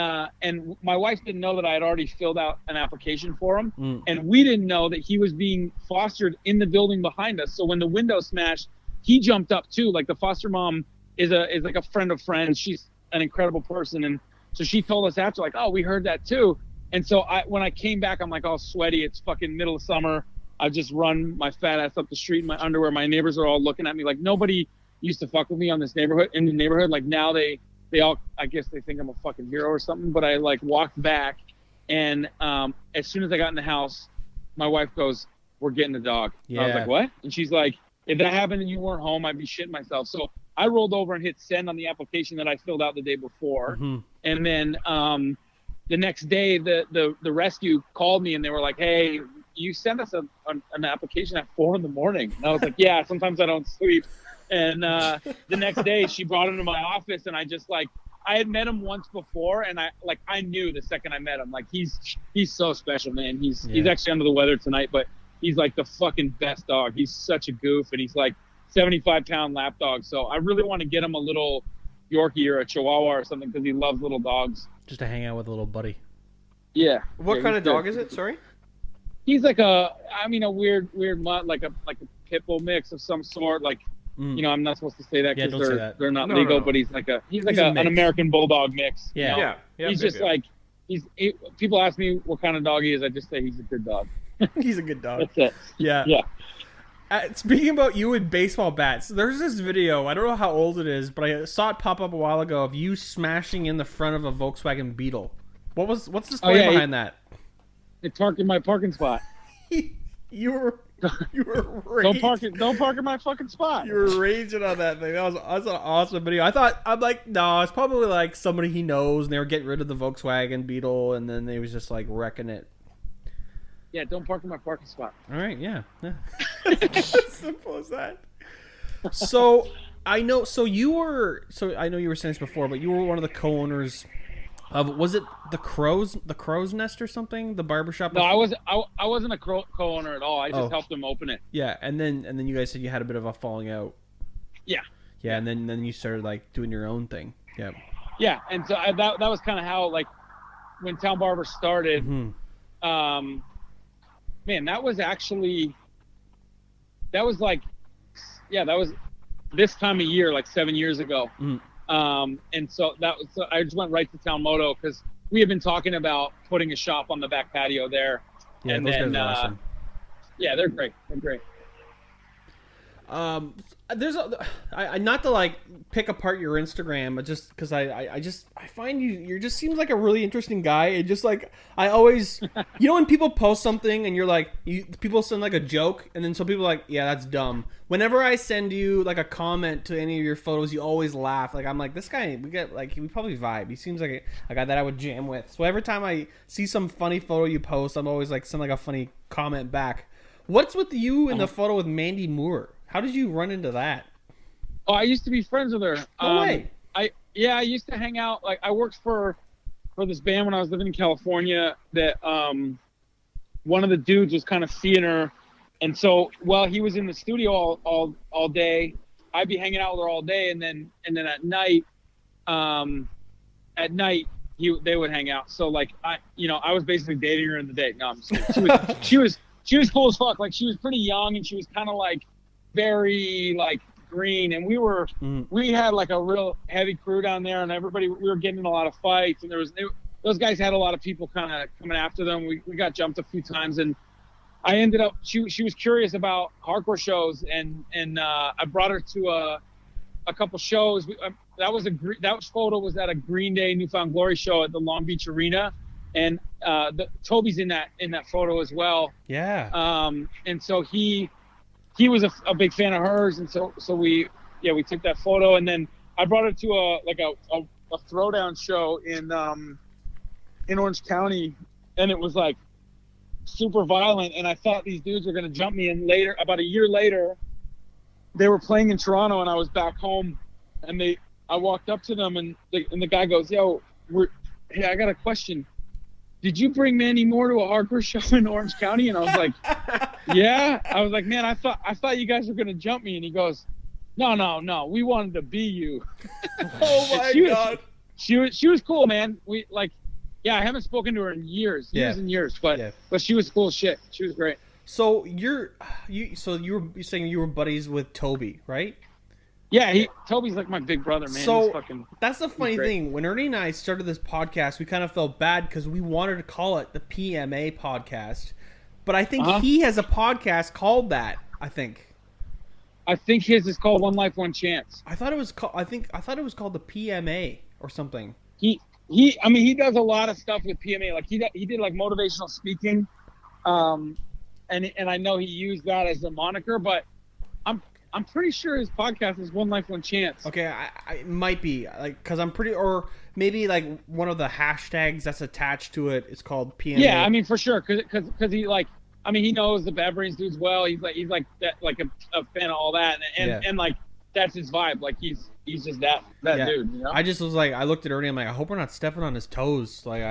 [SPEAKER 6] my wife didn't know that I had already filled out an application for him, and we didn't know that he was being fostered in the building behind us. So when the window smashed, he jumped up too. Like the foster mom is like a friend of friends. She's an incredible person, and so she told us after, like, oh, we heard that too. And so when I came back, I'm like all sweaty. It's fucking middle of summer. I just run my fat ass up the street in my underwear. My neighbors are all looking at me like nobody used to fuck with me in the neighborhood. Like now they all, I guess they think I'm a fucking hero or something. But I like walked back, and as soon as I got in the house, my wife goes, "We're getting a dog."
[SPEAKER 4] Yeah.
[SPEAKER 6] I was like, "What?" And she's like, "If that happened and you weren't home, I'd be shitting myself." So I rolled over and hit send on the application that I filled out the day before.
[SPEAKER 4] Mm-hmm.
[SPEAKER 6] And then the next day, the rescue called me and they were like, "Hey, you sent us an application at 4 a.m. And I was like, "Yeah, sometimes I don't sleep." And the next day she brought him to my office, and I just like, I had met him once before, and I knew the second I met him, like he's so special, man. He's actually under the weather tonight, but he's like the fucking best dog. He's such a goof, and he's like 75-pound lap dog. So I really want to get him a little Yorkie or a Chihuahua or something because he loves little dogs.
[SPEAKER 4] Just to hang out with a little buddy.
[SPEAKER 6] Yeah.
[SPEAKER 5] What kind of dog is it? Sorry.
[SPEAKER 6] He's like a weird mutt, like a pit bull mix of some sort. Like, I'm not supposed to say that because they're not legal, but he's like an American bulldog mix.
[SPEAKER 5] Yeah.
[SPEAKER 6] He's just like people ask me what kind of dog he is. I just say he's a good dog.
[SPEAKER 4] He's a good dog.
[SPEAKER 6] That's it.
[SPEAKER 4] Yeah. Speaking about you and baseball bats, there's this video. I don't know how old it is, but I saw it pop up a while ago of you smashing in the front of a Volkswagen Beetle. What's the story behind that?
[SPEAKER 6] It parked in my parking spot.
[SPEAKER 4] You were raging.
[SPEAKER 6] Don't park in my fucking spot.
[SPEAKER 4] You were raging on that thing. That's an awesome video. I'm like, no, it's probably like somebody he knows, and they were getting rid of the Volkswagen Beetle, and then they was just like wrecking it.
[SPEAKER 6] Yeah, don't park in my parking spot.
[SPEAKER 4] All right, yeah. Simple as that. So I know you were saying this before, but you were one of the co-owners of, was it the Crow's Nest or something? The barbershop?
[SPEAKER 6] No, I wasn't a co-owner at all. I just helped them open it.
[SPEAKER 4] Yeah, and then you guys said you had a bit of a falling out.
[SPEAKER 6] Yeah.
[SPEAKER 4] Yeah, and then you started like doing your own thing. Yeah.
[SPEAKER 6] Yeah, and so that was kind of how, like, when Town Barber started.
[SPEAKER 4] Mm-hmm.
[SPEAKER 6] Man, that was like, that was this time of year, like 7 years ago.
[SPEAKER 4] Mm.
[SPEAKER 6] And so I just went right to Town Moto because we had been talking about putting a shop on the back patio there.
[SPEAKER 4] Yeah,
[SPEAKER 6] and
[SPEAKER 4] those
[SPEAKER 6] then,
[SPEAKER 4] guys are awesome.
[SPEAKER 6] Yeah, they're great. They're great.
[SPEAKER 4] There's I not to like pick apart your Instagram, but just because I find you just seems like a really interesting guy. And just like I always, when people post something and you're like, people send like a joke, and then some people are like, yeah, that's dumb. Whenever I send you like a comment to any of your photos, you always laugh. Like I'm like, this guy, we probably vibe. He seems like a guy that I would jam with. So every time I see some funny photo you post, I'm always like send like a funny comment back. What's with you in the photo with Mandy Moore? How did you run into that?
[SPEAKER 6] Oh, I used to be friends with her.
[SPEAKER 4] No way.
[SPEAKER 6] I used to hang out. Like I worked for this band when I was living in California. That one of the dudes was kind of seeing her, and so while he was in the studio all day, I'd be hanging out with her all day, and then at night, they would hang out. So like I was basically dating her in the day. No, I'm just kidding. She was cool as fuck. Like she was pretty young, and she was kind of like very like green, and we had like a real heavy crew down there, and we were getting in a lot of fights, and those guys had a lot of people kind of coming after them. We got jumped a few times, and I ended up she was curious about hardcore shows, and I brought her to a couple shows. That photo was at a Green Day New Found Glory show at the Long Beach Arena, and Toby's in that photo as well.
[SPEAKER 4] Yeah.
[SPEAKER 6] And so he was a big fan of hers, and so we took that photo, and then I brought her to a throwdown show in Orange County, and it was like super violent, and I thought these dudes were gonna jump me. And later, about a year later, they were playing in Toronto, and I was back home, and I walked up to them, and the guy goes, "Yo, hey, I got a question. Did you bring Mandy Moore to a hardcore show in Orange County?" And I was like, "Yeah." I was like, "Man, I thought you guys were gonna jump me." And he goes, No, we wanted to be you.
[SPEAKER 4] Oh my God.
[SPEAKER 6] She was cool, man. I haven't spoken to her in years and years, but she was cool as shit. She was great.
[SPEAKER 4] So you were saying you were buddies with Toby, right?
[SPEAKER 6] Yeah, Toby's like my big brother, man.
[SPEAKER 4] So that's the funny thing. When Ernie and I started this podcast, we kind of felt bad because we wanted to call it the PMA podcast, but I think he has a podcast called that. I think
[SPEAKER 6] his is called One Life, One Chance.
[SPEAKER 4] I thought it was called the PMA or something.
[SPEAKER 6] He does a lot of stuff with PMA. Like he did like motivational speaking, and I know he used that as a moniker, but I'm pretty sure his podcast is One Life, One Chance.
[SPEAKER 4] Okay, I might be like because I'm pretty, or maybe like one of the hashtags that's attached to it is called PMA.
[SPEAKER 6] Yeah, I mean for sure, because he like, I mean he knows the Bad Brains dudes well. He's like that, like a fan of all that, and like that's his vibe. Like he's just that dude. You know? I
[SPEAKER 4] just was like, I looked at Ernie, I'm like, I hope we're not stepping on his toes. Like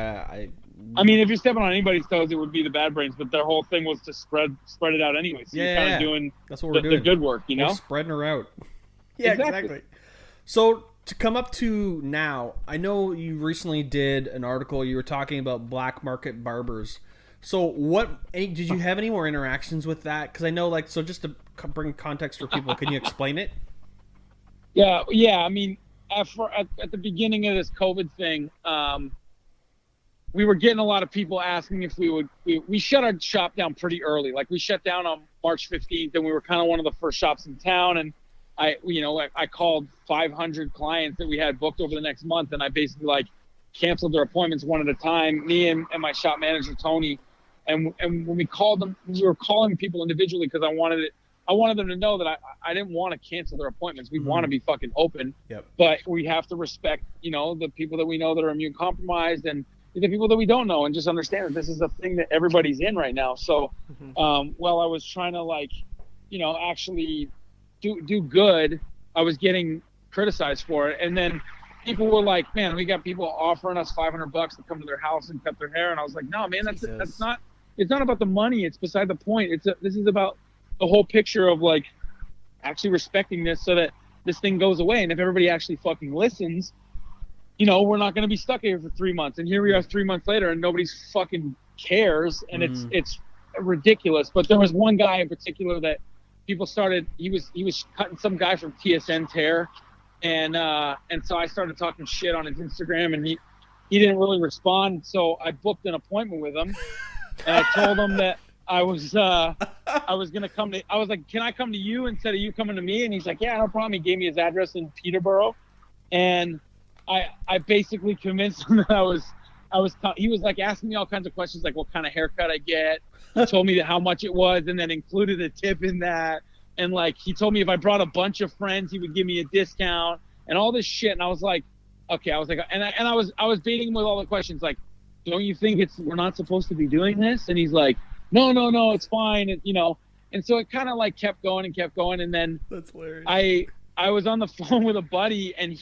[SPEAKER 6] I mean, if you're stepping on anybody's toes, it would be the Bad Brains. But their whole thing was to spread it out anyway. So you're kind of doing
[SPEAKER 4] that's what we're doing.
[SPEAKER 6] The good work, you know,
[SPEAKER 4] we're spreading her out. Yeah, exactly. So to come up to now, I know you recently did an article. You were talking about black market barbers. So did you have any more interactions with that? Because I know, like, so just to bring context for people, can you explain it?
[SPEAKER 6] Yeah. I mean, at the beginning of this COVID thing, we were getting a lot of people asking if we shut our shop down pretty early. Like we shut down on March 15th, and we were kind of one of the first shops in town. And I called 500 clients that we had booked over the next month, and I basically like canceled their appointments one at a time. Me and my shop manager Tony, and when we called them, we were calling people individually because I wanted them to know that I didn't want to cancel their appointments. We want to be fucking open, but we have to respect, the people that we know that are immune compromised and the people that we don't know, and just understand that this is a thing that everybody's in right now. So, while I was trying to actually do good, I was getting criticized for it. And then people were like, man, we got people offering us $500 to come to their house and cut their hair. And I was like, no, man, that's not, it's not about the money. It's beside the point. This is about the whole picture of like actually respecting this so that this thing goes away. And if everybody actually fucking listens, we're not going to be stuck here for 3 months. And here we are 3 months later and nobody's fucking cares. And it's ridiculous. But there was one guy in particular that people started, he was cutting some guy from TSN's hair. and so I started talking shit on his Instagram, and he didn't really respond. So I booked an appointment with him, and I told him that I was gonna come to. I was like, can I come to you instead of you coming to me? And he's like, yeah, no problem. He gave me his address in Peterborough, and I basically convinced him that he was like asking me all kinds of questions, like what kind of haircut I get. He told me how much it was, and then included a tip in that. And like he told me if I brought a bunch of friends, he would give me a discount and all this shit. And I was like, okay. I was like, and I was baiting him with all the questions, like, don't you think we're not supposed to be doing this? And he's like, no, it's fine. And, and so it kind of like kept going. And then
[SPEAKER 4] That's hilarious.
[SPEAKER 6] I was on the phone with a buddy, and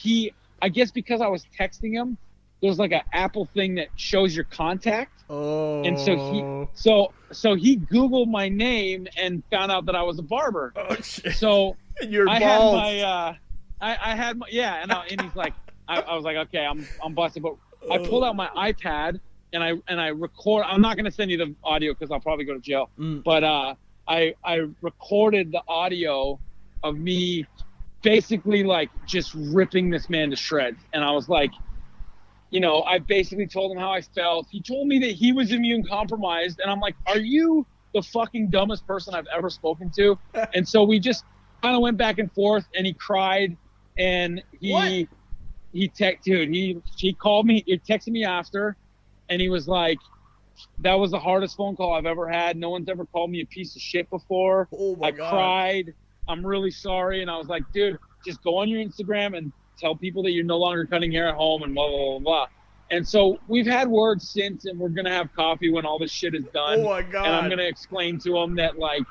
[SPEAKER 6] I guess because I was texting him, there's like an Apple thing that shows your contact.
[SPEAKER 4] Oh.
[SPEAKER 6] And so he Googled my name and found out that I was a barber.
[SPEAKER 4] Oh shit.
[SPEAKER 6] So
[SPEAKER 4] You're
[SPEAKER 6] I
[SPEAKER 4] bald.
[SPEAKER 6] had my and he's like, I was like, okay, I'm busted. But I pulled out my iPad and I record. I'm not gonna send you the audio because I'll probably go to jail. But I recorded the audio of me basically like just ripping this man to shreds. And I was like, I basically told him how I felt. He told me that he was immune compromised, and I'm like, are you the fucking dumbest person I've ever spoken to? And so we just kind of went back and forth, and he cried, and he called me, he texted me after, and he was like, that was the hardest phone call I've ever had. No one's ever called me a piece of shit before.
[SPEAKER 4] Oh my God.
[SPEAKER 6] Cried. I'm really sorry. And I was like, dude, just go on your Instagram and tell people that you're no longer cutting hair at home and blah, blah, blah, blah. And so we've had words since, and we're going to have coffee when all this shit is done.
[SPEAKER 4] Oh my God.
[SPEAKER 6] And I'm going to explain to him that, like,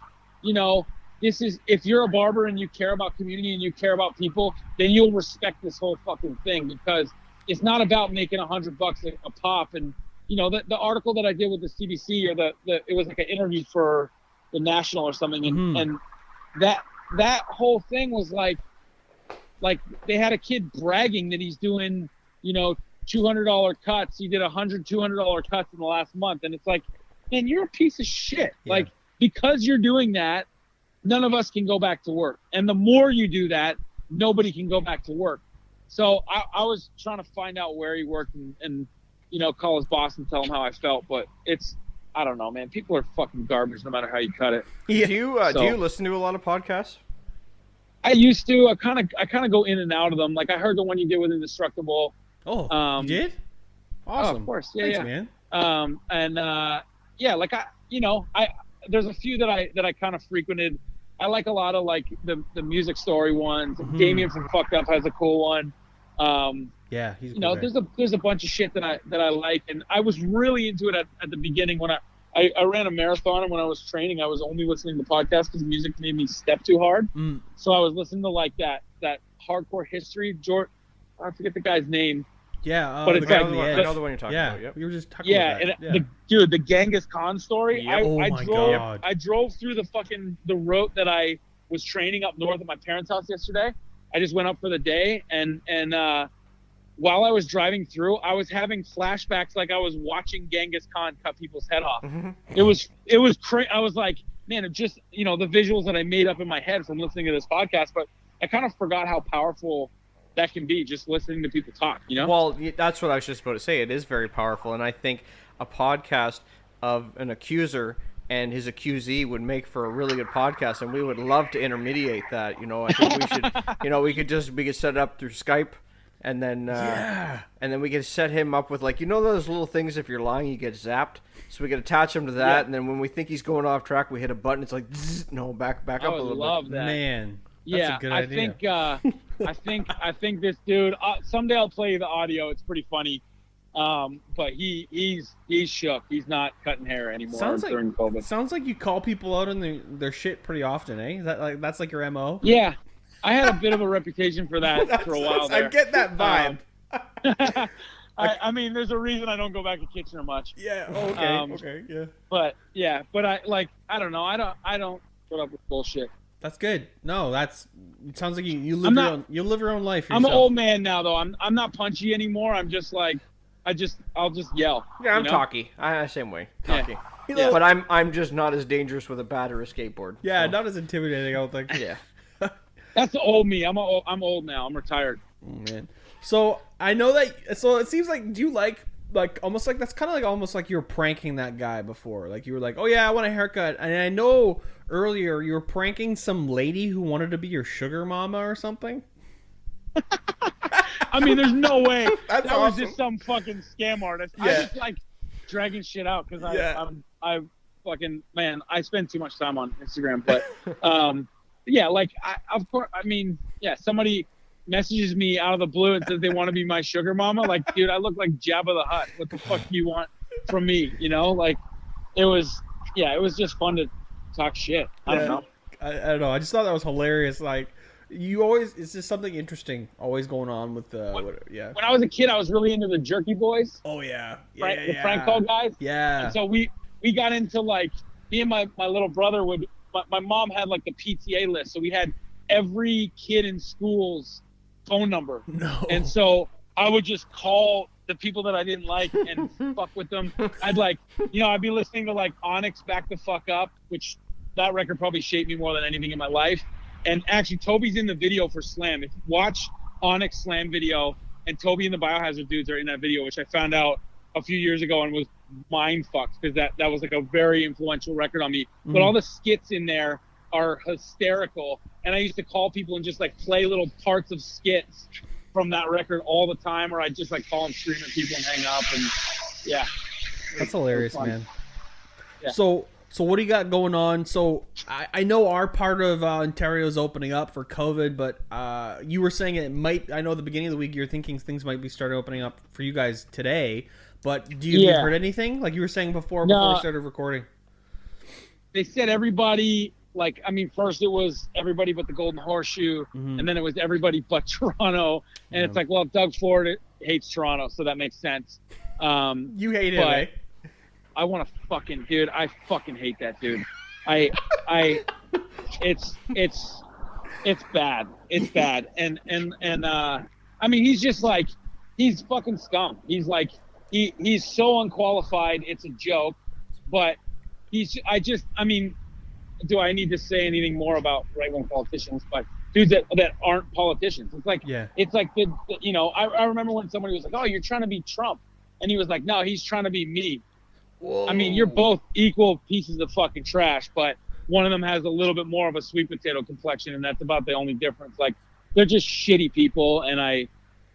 [SPEAKER 6] this is, if you're a barber and you care about community and you care about people, then you'll respect this whole fucking thing, because it's not about making $100 a pop. And, the article that I did with the CBC, or it was like an interview for the National or something. And that whole thing was like they had a kid bragging that he's doing, $200 cuts. He did $200 cuts in the last month. And it's like, man, you're a piece of shit. Yeah. Like, because you're doing that, none of us can go back to work. And the more you do that, nobody can go back to work. So I was trying to find out where he worked and call his boss and tell him how I felt. But I don't know, man. People are fucking garbage no matter how you cut it.
[SPEAKER 5] Yeah. Do you listen to a lot of podcasts?
[SPEAKER 6] I used to. I kind of go in and out of them. Like, I heard the one you did with Indestructible.
[SPEAKER 4] Oh, you did? Awesome.
[SPEAKER 6] Oh, of course. Yeah,
[SPEAKER 4] Thanks,
[SPEAKER 6] yeah.
[SPEAKER 4] man.
[SPEAKER 6] Like there's a few that I kind of frequented. I like a lot of like the music story ones. Mm-hmm. Damien from Fucked Up has a cool one.
[SPEAKER 4] Yeah, he's a cool guy.
[SPEAKER 6] there's a bunch of shit that I like, and I was really into it at the beginning when I ran a marathon, and when I was training, I was only listening to podcasts because music made me step too hard. So I was listening to like that hardcore history. I forget the guy's name.
[SPEAKER 4] Yeah,
[SPEAKER 6] but it's
[SPEAKER 4] guy
[SPEAKER 6] like
[SPEAKER 4] on the edge.
[SPEAKER 5] I know the one you're talking about. Yep.
[SPEAKER 4] We were just talking about that.
[SPEAKER 6] The Genghis Khan story.
[SPEAKER 4] Yep. God.
[SPEAKER 6] I drove through the road that I was training up north at my parents' house yesterday. I just went up for the day, and while I was driving through, I was having flashbacks like I was watching Genghis Khan cut people's head off. Mm-hmm. It was crazy. I was like, man, it just, the visuals that I made up in my head from listening to this podcast, but I kind of forgot how powerful that can be, just listening to people talk,
[SPEAKER 5] Well, that's what I was just about to say. It is very powerful, and I think a podcast of an accuser and his accusee would make for a really good podcast, and we would love to intermediate that. I think we should, we could set it up through Skype, and then we could set him up with those little things. If you're lying, you get zapped. So we could attach him to that, and then when we think he's going off track, we hit a button. It's like, zzz, no, back up a little bit.
[SPEAKER 6] I would love that,
[SPEAKER 4] man. That's a good idea.
[SPEAKER 6] I think this dude. Someday I'll play you the audio. It's pretty funny. But he's shook. He's not cutting hair anymore during COVID.
[SPEAKER 4] Sounds like you call people out on their shit pretty often, eh? Is that that's like your MO?
[SPEAKER 6] Yeah, I had a bit of a reputation for that for a while there.
[SPEAKER 4] I get that vibe.
[SPEAKER 6] I mean, there's a reason I don't go back to Kitchener much.
[SPEAKER 4] Yeah. Okay. Okay. Yeah.
[SPEAKER 6] But I don't know. I don't put up with bullshit.
[SPEAKER 4] That's good. No, it sounds like you live your own life yourself.
[SPEAKER 6] I'm an old man now, though. I'm not punchy anymore. I'm just like, I'll just yell.
[SPEAKER 5] Yeah, I'm talky. Same way. Talky. Yeah. But I'm just not as dangerous with a bat or a skateboard.
[SPEAKER 4] Yeah, so. Not as intimidating, I don't think.
[SPEAKER 5] Yeah.
[SPEAKER 6] That's the old me. I'm old now. I'm retired.
[SPEAKER 4] Oh, man. So I know that. So it seems like, do you like almost like that's kind of like almost like you were pranking that guy before? Like you were like, oh yeah, I want a haircut, and I know earlier you were pranking some lady who wanted to be your sugar mama or something.
[SPEAKER 6] I mean, there's no way
[SPEAKER 4] That's
[SPEAKER 6] that was
[SPEAKER 4] awesome.
[SPEAKER 6] just some fucking scam artist. I
[SPEAKER 4] Yeah.
[SPEAKER 6] just like dragging shit out because
[SPEAKER 4] Yeah.
[SPEAKER 6] I fucking man, I spend too much time on Instagram. But yeah, like of course, I mean, yeah, somebody messages me out of the blue and says they want to be my sugar mama. Like, dude, I look like Jabba the Hutt. What the fuck do you want from me? You know, like it was just fun to talk shit. I don't know.
[SPEAKER 4] I don't know. I just thought that was hilarious. Like, you always, it's just something interesting always going on with yeah.
[SPEAKER 6] When I was a kid, I was really into the Jerky Boys,
[SPEAKER 4] Oh yeah.
[SPEAKER 6] the Frank Call guys.
[SPEAKER 4] Yeah.
[SPEAKER 6] And so we got into like, me and my little brother would, my mom had like the PTA list. So we had every kid in school's phone number.
[SPEAKER 4] No.
[SPEAKER 6] And so I would just call the people that I didn't like and fuck with them. I'd like, I'd be listening to like Onyx Back the Fuck Up, which that record probably shaped me more than anything in my life. And actually, Toby's in the video for Slam. If you watch Onyx Slam video, and Toby and the Biohazard dudes are in that video, which I found out a few years ago and was mind fucked because that was like a very influential record on me. But all the skits in there are hysterical. And I used to call people and just like play little parts of skits from that record all the time, or I'd just like call and scream at people and hang up. And yeah.
[SPEAKER 4] That's hilarious, man.
[SPEAKER 6] Yeah.
[SPEAKER 4] So what do you got going on? So I know our part of Ontario is opening up for COVID, but you were saying it might. I know at the beginning of the week you're thinking things might be started opening up for you guys today. But do you have you heard anything? Like you were saying before we started recording.
[SPEAKER 6] They said everybody. Like, I mean, first it was everybody but the Golden Horseshoe, and then it was everybody but Toronto. And it's like, well, Doug Ford hates Toronto, so that makes sense.
[SPEAKER 4] You hate it, eh?
[SPEAKER 6] I want to fucking, dude, I fucking hate that dude. It's bad. It's bad. And I mean, he's just like, he's fucking scum. He's like, he's so unqualified. It's a joke, but I mean, do I need to say anything more about right-wing politicians? But dudes that aren't politicians. It's like, it's like I remember when somebody was like, oh, you're trying to be Trump. And he was like, no, he's trying to be me. Whoa. I mean, you're both equal pieces of fucking trash, but one of them has a little bit more of a sweet potato complexion, and that's about the only difference. Like, they're just shitty people, and I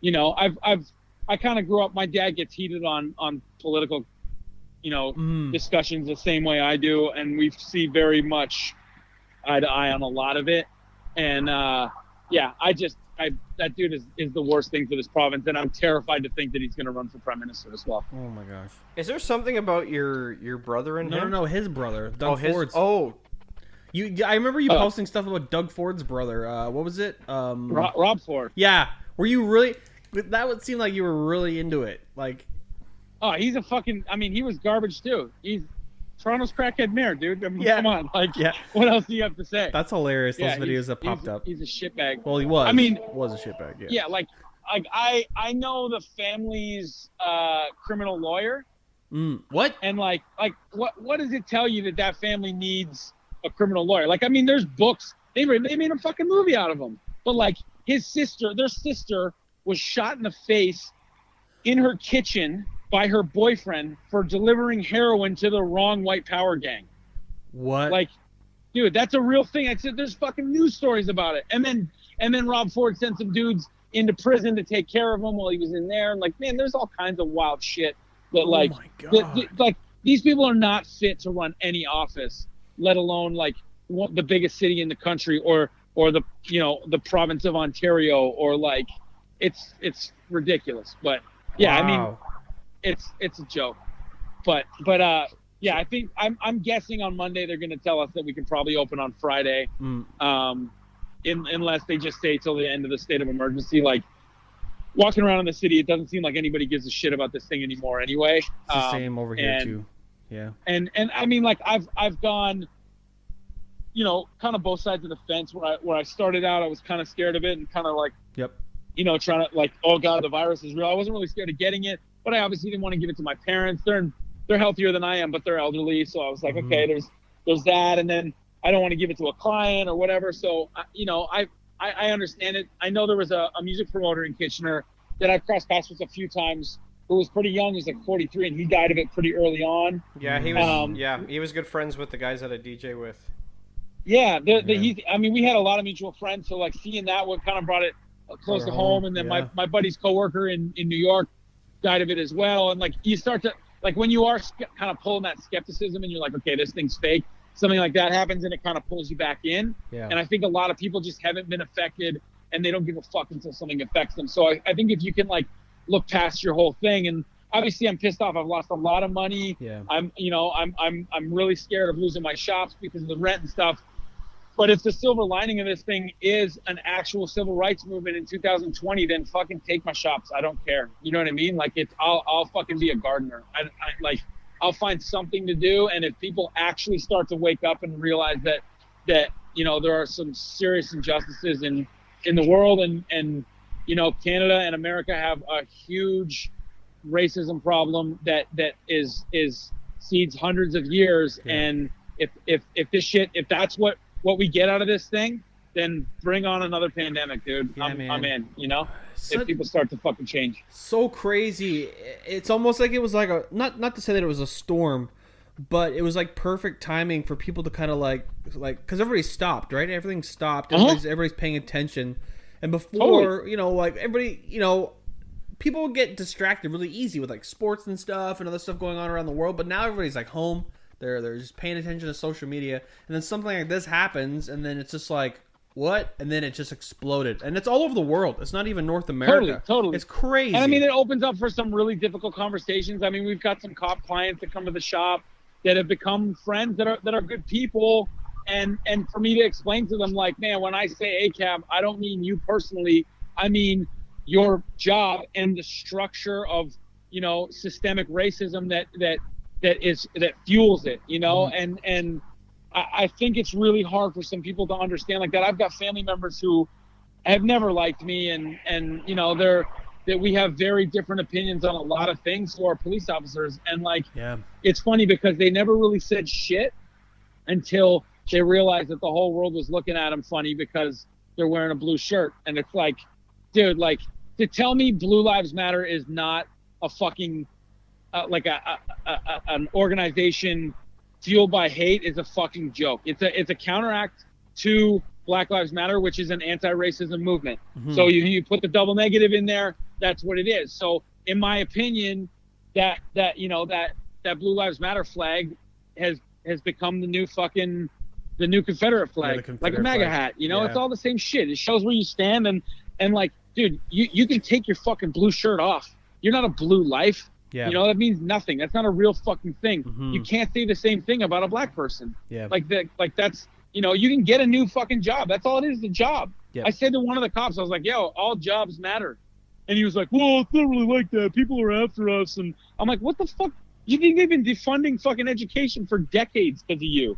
[SPEAKER 6] kind of grew up. My dad gets heated on political, discussions the same way I do, and we see very much eye to eye on a lot of it. And that dude is the worst thing for this province, and I'm terrified to think that he's going to run for prime minister as well.
[SPEAKER 4] Oh my gosh!
[SPEAKER 5] Is there something about your brother and him?
[SPEAKER 4] No, his brother, Doug Ford's.
[SPEAKER 5] Oh,
[SPEAKER 4] I remember you posting stuff about Doug Ford's brother. What was it?
[SPEAKER 6] Rob Ford.
[SPEAKER 4] Yeah, were you really? That would seem like you were really into it. Like,
[SPEAKER 6] oh, he's a fucking. I mean, he was garbage too. He's Toronto's crackhead mayor, dude. I mean, come on, like, what else do you have to say?
[SPEAKER 4] That's hilarious. Those videos that popped up.
[SPEAKER 6] He's a shitbag.
[SPEAKER 4] Well, he was.
[SPEAKER 6] I mean,
[SPEAKER 4] was a shitbag. Yeah.
[SPEAKER 6] Yeah, like I know the family's criminal lawyer.
[SPEAKER 4] What?
[SPEAKER 6] And like what does it tell you that family needs a criminal lawyer? Like, I mean, there's books. They made a fucking movie out of him. But like their sister was shot in the face in her kitchen by her boyfriend for delivering heroin to the wrong white power gang.
[SPEAKER 4] What?
[SPEAKER 6] Like, dude, that's a real thing. I said there's fucking news stories about it. And then Rob Ford sent some dudes into prison to take care of him while he was in there. And like, man, there's all kinds of wild shit. But like, like these people are not fit to run any office, let alone like the biggest city in the country or the the province of Ontario, or like it's ridiculous. But yeah, wow. I mean, it's a joke. But yeah, I think I'm guessing on Monday they're going to tell us that we can probably open on Friday, unless they just stay till the end of the state of emergency. Like, walking around in the city, it doesn't seem like anybody gives a shit about this thing anymore anyway.
[SPEAKER 4] It's the same over here too. Yeah. And
[SPEAKER 6] I mean, like, I've gone, kind of both sides of the fence. Where I started out, I was kind of scared of it and kind of like, trying to like, oh God, the virus is real. I wasn't really scared of getting it, but I obviously didn't want to give it to my parents. They're healthier than I am, but they're elderly. So I was like, okay, there's that. And then I don't want to give it to a client or whatever. So, I understand it. I know there was a music promoter in Kitchener that I've crossed paths with a few times who was pretty young. He was like 43, and he died of it pretty early on.
[SPEAKER 5] Yeah, he was. He was good friends with the guys that I DJ with.
[SPEAKER 6] Yeah, we had a lot of mutual friends, so like seeing that one kind of brought it close to home. And then my buddy's coworker in New York died of it as well. And like you start to like when you are kind of pulling that skepticism, and you're like, okay, this thing's fake. Something like that happens, and it kind of pulls you back in. Yeah. And I think a lot of people just haven't been affected, and they don't give a fuck until something affects them. So I think if you can like look past your whole thing, and obviously I'm pissed off. I've lost a lot of money. Yeah. I'm really scared of losing my shops because of the rent and stuff. But if the silver lining of this thing is an actual civil rights movement in 2020, then fucking take my shops. I don't care. You know what I mean? Like I'll fucking be a gardener. I'll find something to do. And if people actually start to wake up and realize that there are some serious injustices in the world, and Canada and America have a huge racism problem that is seeds hundreds of years. Yeah. And if that's what we get out of this thing, then bring on another pandemic, dude. Yeah, I'm in, if people start to fucking change.
[SPEAKER 4] So crazy. It's almost like it was like not to say that it was a storm, but it was like perfect timing for people to kind of like because everybody stopped, right? Everything stopped. Everybody's paying attention. And before, like everybody, people would get distracted really easy with like sports and stuff and other stuff going on around the world. But now everybody's like home. They're just paying attention to social media, and then something like this happens, and then it's just like, what? And then it just exploded, and it's all over the world. It's not even North America. Totally. It's crazy.
[SPEAKER 6] And I mean, it opens up for some really difficult conversations. I mean, we've got some cop clients that come to the shop that have become friends that are good people, and for me to explain to them, like, man, when I say ACAB, I don't mean you personally. I mean your job and the structure of systemic racism that fuels it, and I think it's really hard for some people to understand like that. I've got family members who have never liked me, and that we have very different opinions on a lot of things who are police officers, and it's funny because they never really said shit until they realized that the whole world was looking at them funny because they're wearing a blue shirt. And it's like, dude, like to tell me Blue Lives Matter is not a fucking an organization fueled by hate is a fucking joke. It's a counteract to Black Lives Matter, which is an anti-racism movement. Mm-hmm. So you put the double negative in there, that's what it is. So in my opinion, that Blue Lives Matter flag has become the new Confederate flag, Confederate like a MAGA flag. Hat. It's all the same shit. It shows where you stand, and like, dude, you can take your fucking blue shirt off. You're not a blue life. Yeah. That means nothing. That's not a real fucking thing. Mm-hmm. You can't say the same thing about a black person. Yeah. Like that's you can get a new fucking job. That's all it is, a job. Yep. I said to one of the cops, I was like, yo, all jobs matter. And he was like, well, it's not really like that. People are after us. And I'm like, what the fuck? You think they've been defunding fucking education for decades because of you?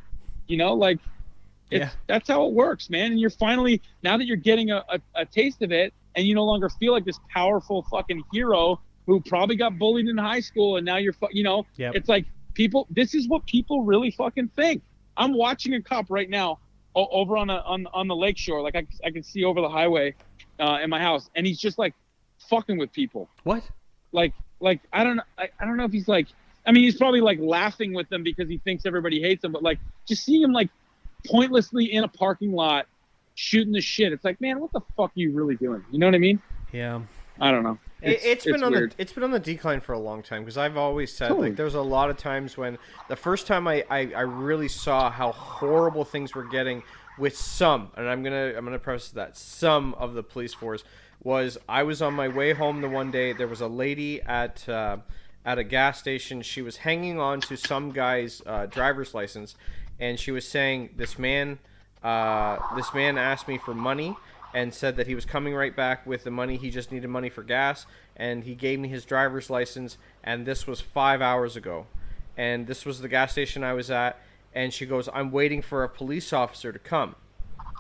[SPEAKER 6] That's how it works, man. And you're finally, now that you're getting a taste of it, and you no longer feel like this powerful fucking hero who probably got bullied in high school, and now you're, yep. It's like this is what people really fucking think. I'm watching a cop right now over on the lake shore. Like I can see over the highway in my house, and he's just like fucking with people.
[SPEAKER 4] What?
[SPEAKER 6] Like I don't know if he's like, I mean, he's probably like laughing with them because he thinks everybody hates him, but like just seeing him like pointlessly in a parking lot shooting the shit. It's like, man, what the fuck are you really doing? You know what I mean?
[SPEAKER 4] Yeah.
[SPEAKER 6] I don't know.
[SPEAKER 5] It's been on the decline for a long time, because I've always said like there's a lot of times when the first time I really saw how horrible things were getting with some, and I'm gonna preface that, some of the police force, was I was on my way home the one day. There was a lady at a gas station. She was hanging on to some guy's driver's license, and she was saying, this man asked me for money and said that he was coming right back with the money. He just needed money for gas, and he gave me his driver's license, and this was 5 hours ago. And this was the gas station I was at, and she goes, I'm waiting for a police officer to come.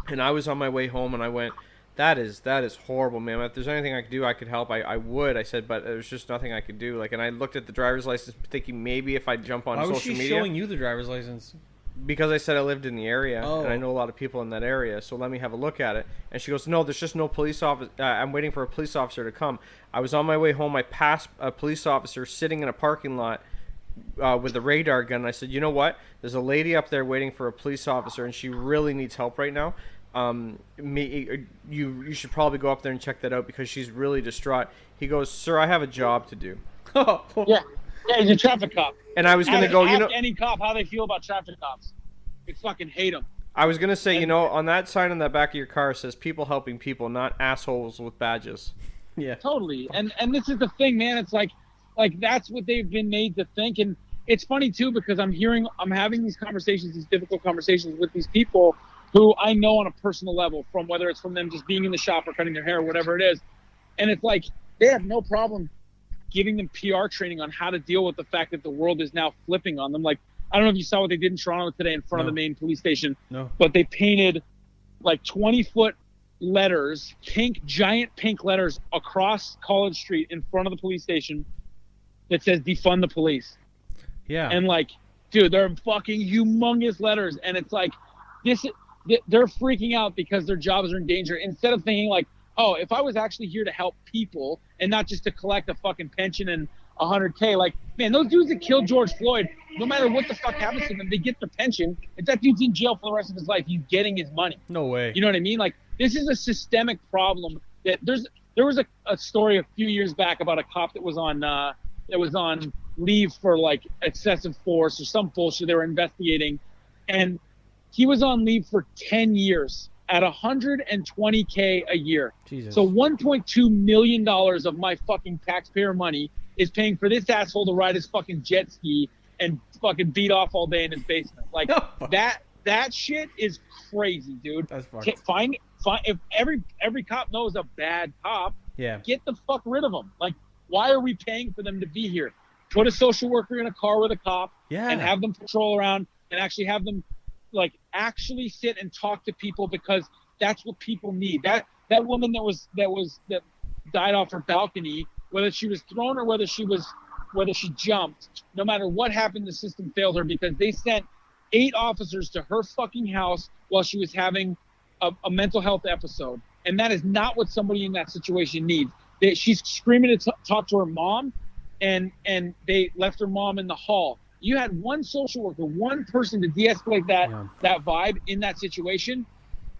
[SPEAKER 5] And I was on my way home, and I went, that is horrible, man. If there's anything I could do, I could help, I would. I said, but there's just nothing I could do. Like, and I looked at the driver's license thinking maybe if I jump on social media.
[SPEAKER 4] Why was she showing you the driver's license?
[SPEAKER 5] because I said I lived in the area
[SPEAKER 4] Oh.
[SPEAKER 5] and I know a lot of people in that area, so let me have a look at it. And she goes, no, there's just no police officer. I'm waiting for a police officer to come. I was on my way home. I passed a police officer sitting in a parking lot with a radar gun. I said, you know what? There's a lady up there waiting for a police officer, and she really needs help right now. You should probably go up there and check that out because she's really distraught. He goes, sir, I have a job to do.
[SPEAKER 6] Yeah, he's a traffic cop.
[SPEAKER 5] And I was gonna go, you know,
[SPEAKER 6] Ask any cop how they feel about traffic cops. They fucking hate them.
[SPEAKER 5] I was gonna say, you know, on that sign on the back of your car says "people helping people," not assholes with badges.
[SPEAKER 4] Yeah.
[SPEAKER 6] Totally. And this is the thing, man. It's like that's what they've been made to think. And it's funny too because I'm having these conversations, these difficult conversations with these people who I know on a personal level, from whether it's from them just being in the shop or cutting their hair or whatever it is. And it's like they have no problem giving them PR training on how to deal with the fact that the world is now flipping on them. Like, I don't know if you saw what they did in Toronto today in front of the main police station.
[SPEAKER 4] No.
[SPEAKER 6] But they painted like 20-foot letters, giant pink letters across College Street in front of the police station that says defund the police.
[SPEAKER 4] Yeah.
[SPEAKER 6] And like, dude, they're fucking humongous letters. And it's like, they're freaking out because their jobs are in danger, instead of thinking like, oh, if I was actually here to help people and not just to collect a fucking pension and $100K, like, man, those dudes that killed George Floyd, no matter what the fuck happens to them, they get their pension. If that dude's in jail for the rest of his life, he's getting his money.
[SPEAKER 4] No way.
[SPEAKER 6] You know what I mean? Like, this is a systemic problem. That there was a story a few years back about a cop that was on leave for like excessive force or some bullshit they were investigating, and he was on leave for 10 years at $120K a year.
[SPEAKER 4] Jesus.
[SPEAKER 6] So $1.2 million of my fucking taxpayer money is paying for this asshole to ride his fucking jet ski and fucking beat off all day in his basement. Like, that shit is crazy, dude.
[SPEAKER 4] That's fucked.
[SPEAKER 6] Find if every cop knows a bad cop,
[SPEAKER 4] Yeah.
[SPEAKER 6] get the fuck rid of them. Like, why are we paying for them to be here? Put a social worker in a car with a cop and have them patrol around and actually have them actually sit and talk to people, because that's what people need. That woman that died off her balcony, whether she was thrown or whether she jumped, no matter what happened, the system failed her because they sent 8 officers to her fucking house while she was having a mental health episode. And that is not what somebody in that situation needs. She's screaming to talk to her mom, and they left her mom in the hall. You had one social worker, one person to de-escalate that vibe in that situation,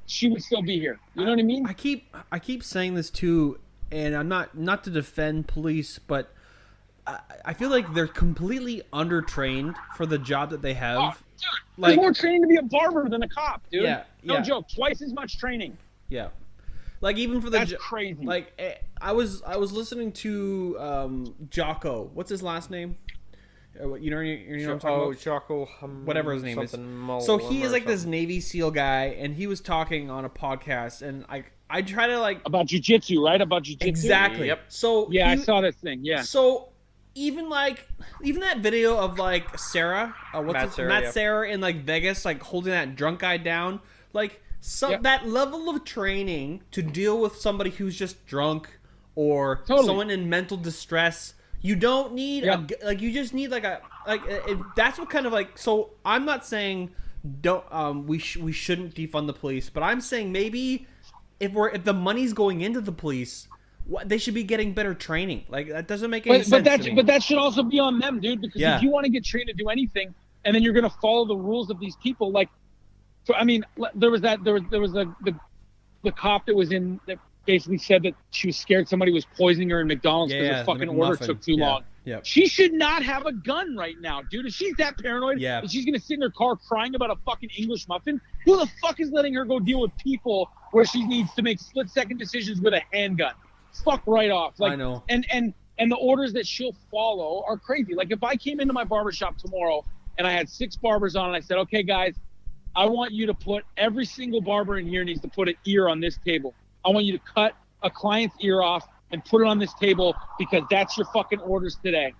[SPEAKER 6] she would still be here. You know what I mean?
[SPEAKER 4] I keep saying this too, and I'm not to defend police, but I feel like they're completely undertrained for the job that they have.
[SPEAKER 6] Oh, dude, there's more training to be a barber than a cop, dude.
[SPEAKER 4] Yeah,
[SPEAKER 6] no joke. Twice as much training.
[SPEAKER 4] Yeah. Like, even for the
[SPEAKER 6] that's crazy.
[SPEAKER 4] Like, I was listening to Jocko. What's his last name? You know what I'm talking about?
[SPEAKER 5] Jocko,
[SPEAKER 4] whatever his name is. So he is like this Navy SEAL guy, and he was talking on a podcast, and I try to like
[SPEAKER 6] about jiu-jitsu, right? About jiu-jitsu.
[SPEAKER 4] Exactly.
[SPEAKER 5] Yep.
[SPEAKER 4] So
[SPEAKER 6] I saw this thing. Yeah.
[SPEAKER 4] So even that video of like Sarah, Matt Sarah in like Vegas, like holding that drunk guy down, like that level of training to deal with somebody who's just drunk or someone in mental distress. You don't need you just need that's what kind of like. So I'm not saying we shouldn't defund the police, but I'm saying maybe if the money's going into the police, they should be getting better training. Like, that doesn't make any sense to me. But
[SPEAKER 6] that should also be on them, dude. Because if you want to get trained to do anything, and then you're going to follow the rules of these people, like, I mean, there was the cop that was in that basically said that she was scared somebody was poisoning her in McDonald's because the fucking order took too long.
[SPEAKER 4] Yeah.
[SPEAKER 6] She should not have a gun right now, dude. If she's that paranoid, that she's gonna sit in her car crying about a fucking English muffin, who the fuck is letting her go deal with people where she needs to make split-second decisions with a handgun? Fuck right off. Like,
[SPEAKER 4] I know.
[SPEAKER 6] And the orders that she'll follow are crazy. Like, if I came into my barbershop tomorrow and I had 6 barbers on and I said, okay, guys, I want you to put every single barber in here needs to put an ear on this table. I want you to cut a client's ear off and put it on this table because that's your fucking orders today.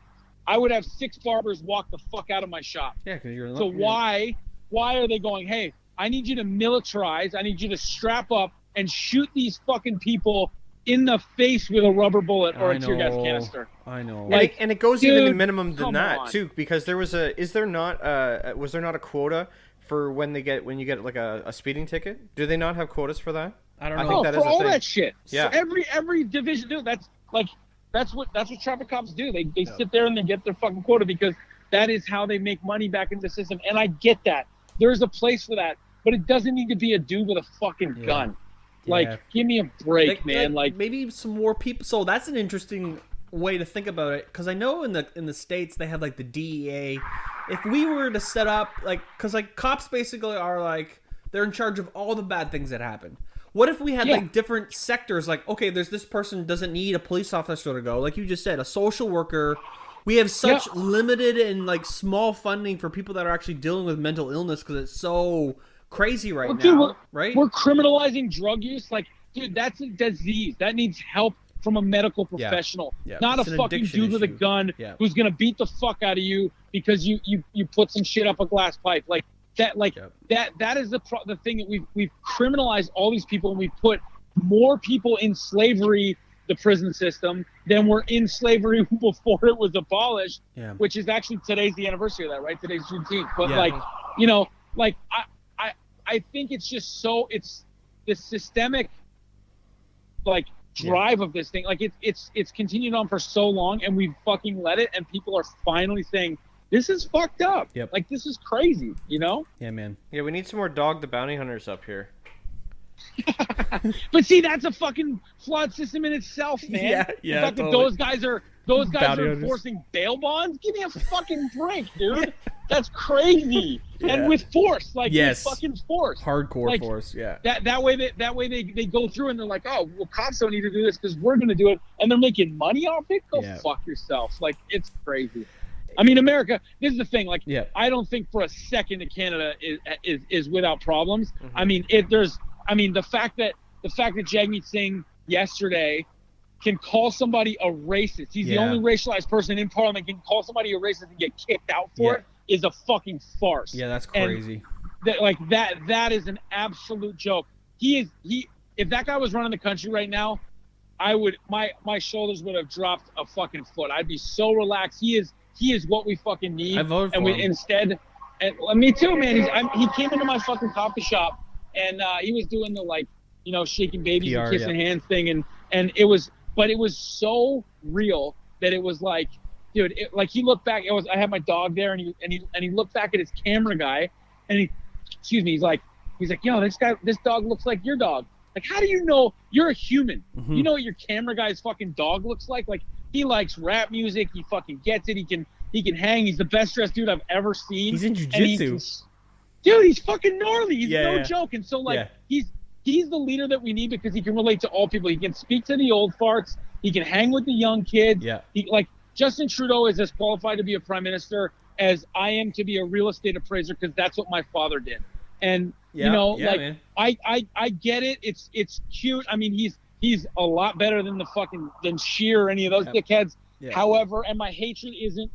[SPEAKER 6] I would have 6 barbers walk the fuck out of my shop.
[SPEAKER 4] Yeah, because you're.
[SPEAKER 6] So why are they going, hey, I need you to militarize, I need you to strap up and shoot these fucking people in the face with a rubber bullet or a tear gas canister?
[SPEAKER 4] I know.
[SPEAKER 5] And it goes even minimum than that too, because was there not a quota for when you get like a speeding ticket? Do they not have quotas for that?
[SPEAKER 4] I don't
[SPEAKER 5] I
[SPEAKER 4] know.
[SPEAKER 5] think
[SPEAKER 6] Oh,
[SPEAKER 5] that
[SPEAKER 6] for
[SPEAKER 5] is a
[SPEAKER 6] all
[SPEAKER 5] thing.
[SPEAKER 6] that shit.
[SPEAKER 5] Yeah.
[SPEAKER 6] So every division, dude. That's what traffic cops do. They sit there and they get their fucking quota because that is how they make money back into the system. And I get that. There's a place for that, but it doesn't need to be a dude with a fucking gun. Like, give me a break, man. Like
[SPEAKER 4] maybe some more people. So that's an interesting way to think about it, because I know in the States they have like the DEA. If we were to set up because cops basically are like, they're in charge of all the bad things that happen. What if we had like different sectors? Like, okay, there's this person doesn't need a police officer to go, like you just said, a social worker. We have such limited and like small funding for people that are actually dealing with mental illness because it's so crazy right now, right?
[SPEAKER 6] We're criminalizing drug use. Like, dude, that's a disease that needs help from a medical professional, not
[SPEAKER 4] It's
[SPEAKER 6] a
[SPEAKER 4] an
[SPEAKER 6] fucking
[SPEAKER 4] addiction
[SPEAKER 6] dude with a
[SPEAKER 4] issue.
[SPEAKER 6] gun who's gonna beat the fuck out of you because you put some shit up a glass pipe. Like that, that is the thing that we've criminalized all these people, and we put more people in slavery, the prison system, than were in slavery before it was abolished. Yeah. Which is actually, today's the anniversary of that, right? Today's Juneteenth. But I think it's just it's the systemic drive of this thing. Like it's continued on for so long, and we've fucking let it, and people are finally saying, this is fucked up.
[SPEAKER 4] Yep.
[SPEAKER 6] Like, this is crazy, Yeah,
[SPEAKER 4] man.
[SPEAKER 5] Yeah, we need some more Dog the Bounty Hunters up here.
[SPEAKER 6] But see, that's a fucking flawed system in itself, man.
[SPEAKER 4] Yeah,
[SPEAKER 6] the fact that
[SPEAKER 4] totally.
[SPEAKER 6] those guys are enforcing bail bonds. Give me a fucking break, dude. That's crazy. And with force, with fucking force,
[SPEAKER 4] hardcore force. Yeah.
[SPEAKER 6] That way they go through and they're like, oh, well, cops don't need to do this because we're gonna do it, and they're making money off it. Go fuck yourself. Like, it's crazy. I mean, America. This is the thing. Like, I don't think for a second that Canada is without problems. Mm-hmm. I mean, the fact that Jagmeet Singh yesterday can call somebody a racist. He's the only racialized person in Parliament can call somebody a racist and get kicked out for it is a fucking farce.
[SPEAKER 4] Yeah, that's crazy.
[SPEAKER 6] And that is an absolute joke. If that guy was running the country right now, my shoulders would have dropped a fucking foot. I'd be so relaxed. He is what we fucking need.
[SPEAKER 4] I voted for him.
[SPEAKER 6] Instead, and me too, man. He came into my fucking coffee shop, and he was doing the shaking babies
[SPEAKER 5] PR,
[SPEAKER 6] and kissing hands thing, and it was so real that it was like, dude, he looked back. I had my dog there, and he looked back at his camera guy, and he's like, yo, this dog looks like your dog. Like, how do you know you're a human? Mm-hmm. You know what your camera guy's fucking dog looks like? Like, he likes rap music. He fucking gets it. He can hang. He's the best dressed dude I've ever seen.
[SPEAKER 4] He's in jiu-jitsu.
[SPEAKER 6] Dude, he's fucking gnarly. He's no joke. And so he's the leader that we need because he can relate to all people. He can speak to the old farts. He can hang with the young kids. Yeah. Justin Trudeau is as qualified to be a prime minister as I am to be a real estate appraiser because that's what my father did. And man. I get it. It's cute. I mean, he's a lot better than than Scheer or any of those dickheads. Yeah. However, and my hatred isn't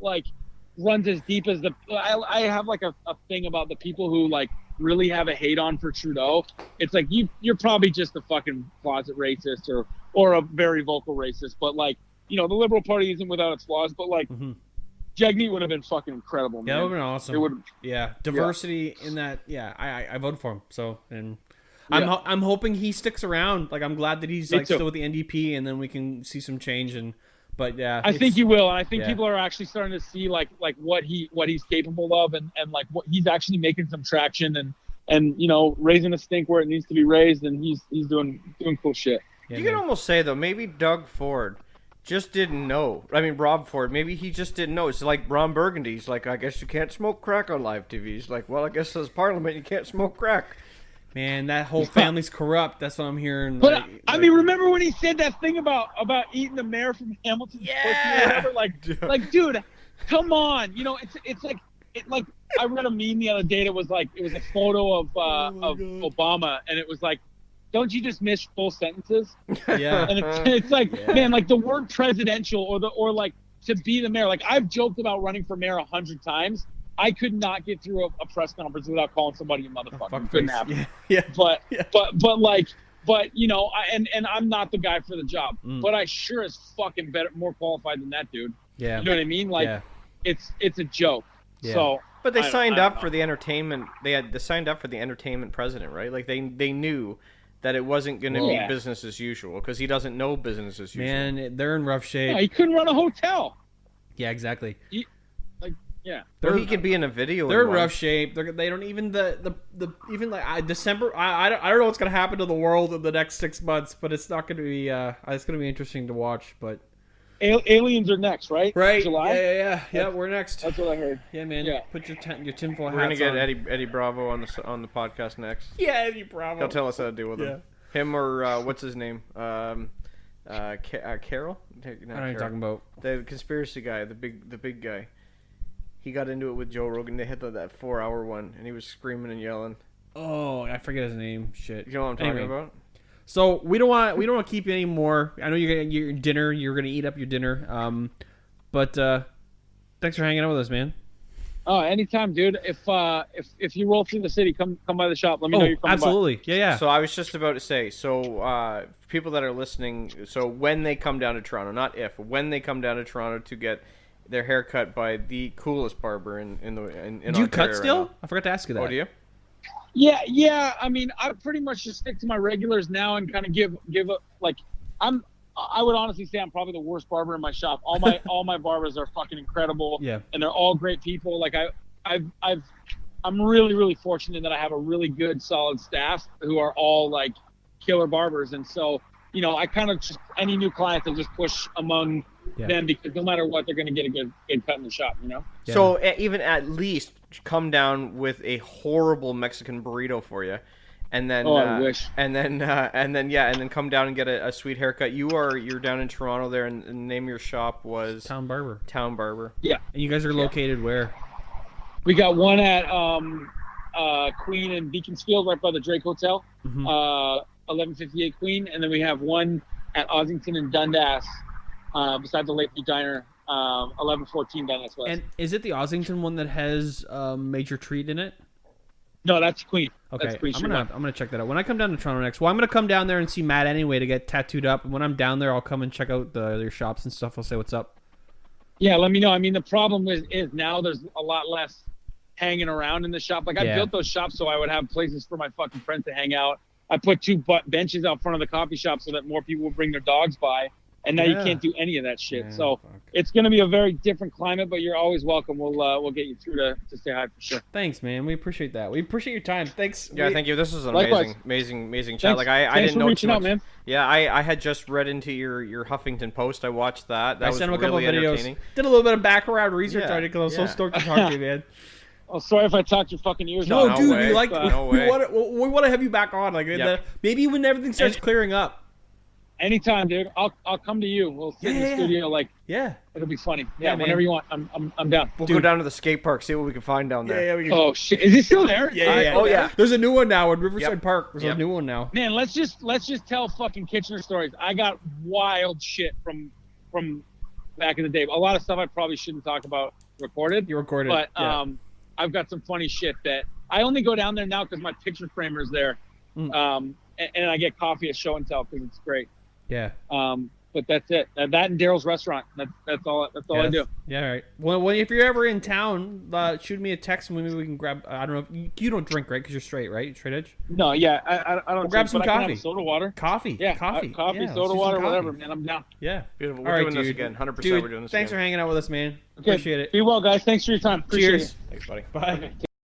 [SPEAKER 6] runs as deep as I have a thing about the people who really have a hate on for Trudeau. It's like you're probably just a fucking closet racist or a very vocal racist. But the Liberal Party isn't without its flaws. But Jagmeet would have been fucking incredible, man.
[SPEAKER 4] Yeah, that would have been awesome.
[SPEAKER 6] It would.
[SPEAKER 4] Yeah, diversity in that. Yeah, I voted for him. So I'm hoping he sticks around. I'm glad that he's still with the NDP, and then we can see some change. But
[SPEAKER 6] I think he will, and I think people are actually starting to see what he's capable of, and what he's actually making some traction, and raising a stink where it needs to be raised, and he's doing cool shit.
[SPEAKER 5] Yeah, you can almost say though, maybe Doug Ford just didn't know. I mean, Rob Ford, maybe he just didn't know. It's like Ron Burgundy's like, I guess you can't smoke crack on live TV. He's like, well, I guess as Parliament you can't smoke crack.
[SPEAKER 4] Man, that whole family's corrupt. That's what I'm hearing.
[SPEAKER 6] But I mean, remember when he said that thing about eating the mayor from Hamilton?
[SPEAKER 4] Yeah.
[SPEAKER 6] Dude, come on. It's like I read a meme the other day that was it was a photo of Obama, and it was like, don't you just miss full sentences?
[SPEAKER 4] Yeah.
[SPEAKER 6] And it's man, the word presidential or to be the mayor. I've joked about running for mayor 100 times. I could not get through a press conference without calling somebody a motherfucker. Couldn't happen.
[SPEAKER 4] Yeah.
[SPEAKER 6] But and I'm not the guy for the job. But I sure as fucking better, more qualified than that dude.
[SPEAKER 4] Yeah.
[SPEAKER 6] You know what I mean? It's a joke.
[SPEAKER 4] Yeah.
[SPEAKER 6] So
[SPEAKER 5] But they
[SPEAKER 6] I
[SPEAKER 5] signed
[SPEAKER 6] don't
[SPEAKER 5] up for
[SPEAKER 6] know.
[SPEAKER 5] the entertainment. They signed up for the entertainment president, right? Like they knew that it wasn't going to be
[SPEAKER 6] Yeah.
[SPEAKER 5] business as usual because he doesn't know business as usual.
[SPEAKER 4] Man, they're in rough
[SPEAKER 6] Yeah,
[SPEAKER 4] shape.
[SPEAKER 6] he couldn't run a hotel.
[SPEAKER 4] Yeah, exactly.
[SPEAKER 6] Yeah.
[SPEAKER 5] Well, he could be in a video.
[SPEAKER 4] They're
[SPEAKER 5] in
[SPEAKER 4] in
[SPEAKER 5] one.
[SPEAKER 4] rough shape. They don't even even like December. I don't know what's gonna happen to the world in the next 6 months, but it's not gonna be. It's gonna be interesting to watch. But
[SPEAKER 6] Aliens are next, right?
[SPEAKER 4] right,
[SPEAKER 6] July.
[SPEAKER 4] Yeah. We're next.
[SPEAKER 6] That's what I heard.
[SPEAKER 4] Yeah, man.
[SPEAKER 6] Yeah.
[SPEAKER 4] Put your tinfoil hats
[SPEAKER 5] We're gonna get
[SPEAKER 4] on.
[SPEAKER 5] Eddie Bravo on the podcast next.
[SPEAKER 4] Yeah, Eddie Bravo.
[SPEAKER 5] He'll tell us how to deal with
[SPEAKER 4] Yeah.
[SPEAKER 5] him. Him or what's his name? Carol.
[SPEAKER 4] I don't know what you're talking about.
[SPEAKER 5] The conspiracy guy, the big guy. He got into it with Joe Rogan. They had that 4-hour one, and he was screaming and yelling.
[SPEAKER 4] Oh, I forget his name. Shit.
[SPEAKER 5] You know what I'm talking
[SPEAKER 4] Anyway.
[SPEAKER 5] about?
[SPEAKER 4] So we don't want to keep you anymore. I know you're gonna get your dinner. You're gonna eat up your dinner. But thanks for hanging out with us, man.
[SPEAKER 6] Oh, anytime, dude. If you roll through the city, come by the shop. Let me know you're coming
[SPEAKER 4] absolutely. Yeah.
[SPEAKER 5] So I was just about to say. So people that are listening. So when they come down to Toronto, not if, when they come down to Toronto to get their hair cut by the coolest barber in
[SPEAKER 4] Do you
[SPEAKER 5] Ontario
[SPEAKER 4] cut
[SPEAKER 5] right
[SPEAKER 4] still?
[SPEAKER 5] now.
[SPEAKER 4] I forgot to ask you that.
[SPEAKER 5] Oh, do you?
[SPEAKER 6] Yeah. I mean, I pretty much just stick to my regulars now and kind of give a like. I would honestly say I'm probably the worst barber in my shop. All my barbers are fucking incredible.
[SPEAKER 4] Yeah.
[SPEAKER 6] And they're all great people. Like I'm really fortunate that I have a really good solid staff who are all like killer barbers. And so, I kind of just any new client I just push among them because no matter what, they're going to get a good cut in the shop,
[SPEAKER 4] Yeah.
[SPEAKER 5] So even at least come down with a horrible Mexican burrito for you, and then
[SPEAKER 6] I wish.
[SPEAKER 5] and then come down and get a sweet haircut. You're down in Toronto there, and the name of your shop was
[SPEAKER 4] Town Barber.
[SPEAKER 5] Town Barber.
[SPEAKER 6] Yeah.
[SPEAKER 4] And you guys are located where?
[SPEAKER 6] We got one at Queen and Beaconsfield, right by the Drake Hotel,
[SPEAKER 4] Mhm.
[SPEAKER 6] 1158 Queen, and then we have one at Ossington and Dundas, beside the Late Beat Diner, 1114 Dundas West.
[SPEAKER 4] And is it the Ossington one that has Major Treat in it?
[SPEAKER 6] No, that's Queen.
[SPEAKER 4] Okay,
[SPEAKER 6] That's Queen
[SPEAKER 4] I'm
[SPEAKER 6] Street one.
[SPEAKER 4] gonna check that out when I come down to Toronto next. Well, I'm gonna come down there and see Matt anyway to get tattooed up. And when I'm down there, I'll come and check out their shops and stuff. I'll say what's up.
[SPEAKER 6] Yeah, let me know. I mean, the problem is now there's a lot less hanging around in the shop. Like I
[SPEAKER 4] Yeah.
[SPEAKER 6] built those shops so I would have places for my fucking friends to hang out. I put 2 benches out front of the coffee shop so that more people would bring their dogs by. And now you
[SPEAKER 4] Yeah.
[SPEAKER 6] can't do any of that shit.
[SPEAKER 4] Yeah,
[SPEAKER 6] So
[SPEAKER 4] fuck.
[SPEAKER 6] it's going to be a very different climate, but you're always welcome. We'll get you through to say hi for sure.
[SPEAKER 4] Thanks, man. We appreciate that. We appreciate your time. Thanks.
[SPEAKER 5] Yeah, thank you. This was an
[SPEAKER 6] Likewise.
[SPEAKER 5] amazing chat.
[SPEAKER 6] Thanks-
[SPEAKER 5] Like I
[SPEAKER 6] thanks
[SPEAKER 5] didn't
[SPEAKER 6] for
[SPEAKER 5] know too
[SPEAKER 6] reaching
[SPEAKER 5] much.
[SPEAKER 6] out, man.
[SPEAKER 5] Yeah, I had just read into your Huffington Post. I watched that. That
[SPEAKER 4] I
[SPEAKER 5] was
[SPEAKER 4] sent him a couple
[SPEAKER 5] really
[SPEAKER 4] of videos.
[SPEAKER 5] entertaining.
[SPEAKER 4] Did a little bit of background research
[SPEAKER 5] Yeah,
[SPEAKER 4] on it because I was so
[SPEAKER 5] yeah.
[SPEAKER 4] stoked to talk to you, man.
[SPEAKER 6] Oh, sorry if I talked your fucking ears
[SPEAKER 4] No,
[SPEAKER 6] off.
[SPEAKER 4] dude,
[SPEAKER 5] way.
[SPEAKER 4] we like
[SPEAKER 5] No
[SPEAKER 4] we
[SPEAKER 5] way.
[SPEAKER 4] want to have you back on. Like
[SPEAKER 5] Yep.
[SPEAKER 4] maybe when everything starts clearing up.
[SPEAKER 6] Anytime, dude. I'll come to you. We'll sit in the
[SPEAKER 4] Yeah.
[SPEAKER 6] studio. Like
[SPEAKER 4] Yeah.
[SPEAKER 6] it'll be funny.
[SPEAKER 4] Yeah,
[SPEAKER 6] Yeah,
[SPEAKER 4] man.
[SPEAKER 6] whenever you want. I'm down.
[SPEAKER 5] We'll go down to the skate park, see what we can find down there.
[SPEAKER 4] We can.
[SPEAKER 6] Oh shit, is it still there?
[SPEAKER 4] Yeah.
[SPEAKER 5] Oh, yeah.
[SPEAKER 4] There's a new one now in Riverside
[SPEAKER 5] Yep.
[SPEAKER 4] Park. There's a
[SPEAKER 5] Yep.
[SPEAKER 4] new one now.
[SPEAKER 6] Man, let's just tell fucking Kitchener stories. I got wild shit from back in the day. A lot of stuff I probably shouldn't talk about recorded.
[SPEAKER 4] You recorded.
[SPEAKER 6] But
[SPEAKER 4] yeah.
[SPEAKER 6] I've got some funny shit that I only go down there now because my picture framer's there.
[SPEAKER 4] Mm.
[SPEAKER 6] And I get coffee at Show and Tell because it's great.
[SPEAKER 4] Yeah.
[SPEAKER 6] But that's it. That and Daryl's restaurant. That's all I do.
[SPEAKER 4] Yeah, all right. Well, if you're ever in town, shoot me a text and maybe we can grab. I don't know. You don't drink, right? Because you're straight, right? Straight edge.
[SPEAKER 6] No, yeah, I don't.
[SPEAKER 4] We'll grab some
[SPEAKER 6] but I can have
[SPEAKER 4] coffee.
[SPEAKER 6] soda water.
[SPEAKER 4] Coffee.
[SPEAKER 6] Yeah,
[SPEAKER 4] Coffee.
[SPEAKER 6] coffee,
[SPEAKER 4] Yeah, let's
[SPEAKER 6] soda
[SPEAKER 4] do some
[SPEAKER 6] water,
[SPEAKER 4] coffee.
[SPEAKER 6] whatever, man. I'm down.
[SPEAKER 4] Yeah.
[SPEAKER 5] Beautiful.
[SPEAKER 4] All
[SPEAKER 5] We're
[SPEAKER 4] right,
[SPEAKER 5] doing this
[SPEAKER 4] dude.
[SPEAKER 5] again. 100%.
[SPEAKER 4] Dude,
[SPEAKER 5] We're doing this
[SPEAKER 4] thanks
[SPEAKER 5] again.
[SPEAKER 4] for hanging out with us, man.
[SPEAKER 6] Okay,
[SPEAKER 4] Appreciate it.
[SPEAKER 6] Be well, guys. Thanks for your time. Appreciate
[SPEAKER 4] Cheers.
[SPEAKER 6] it.
[SPEAKER 5] Thanks, buddy.
[SPEAKER 4] Bye.
[SPEAKER 6] Okay, take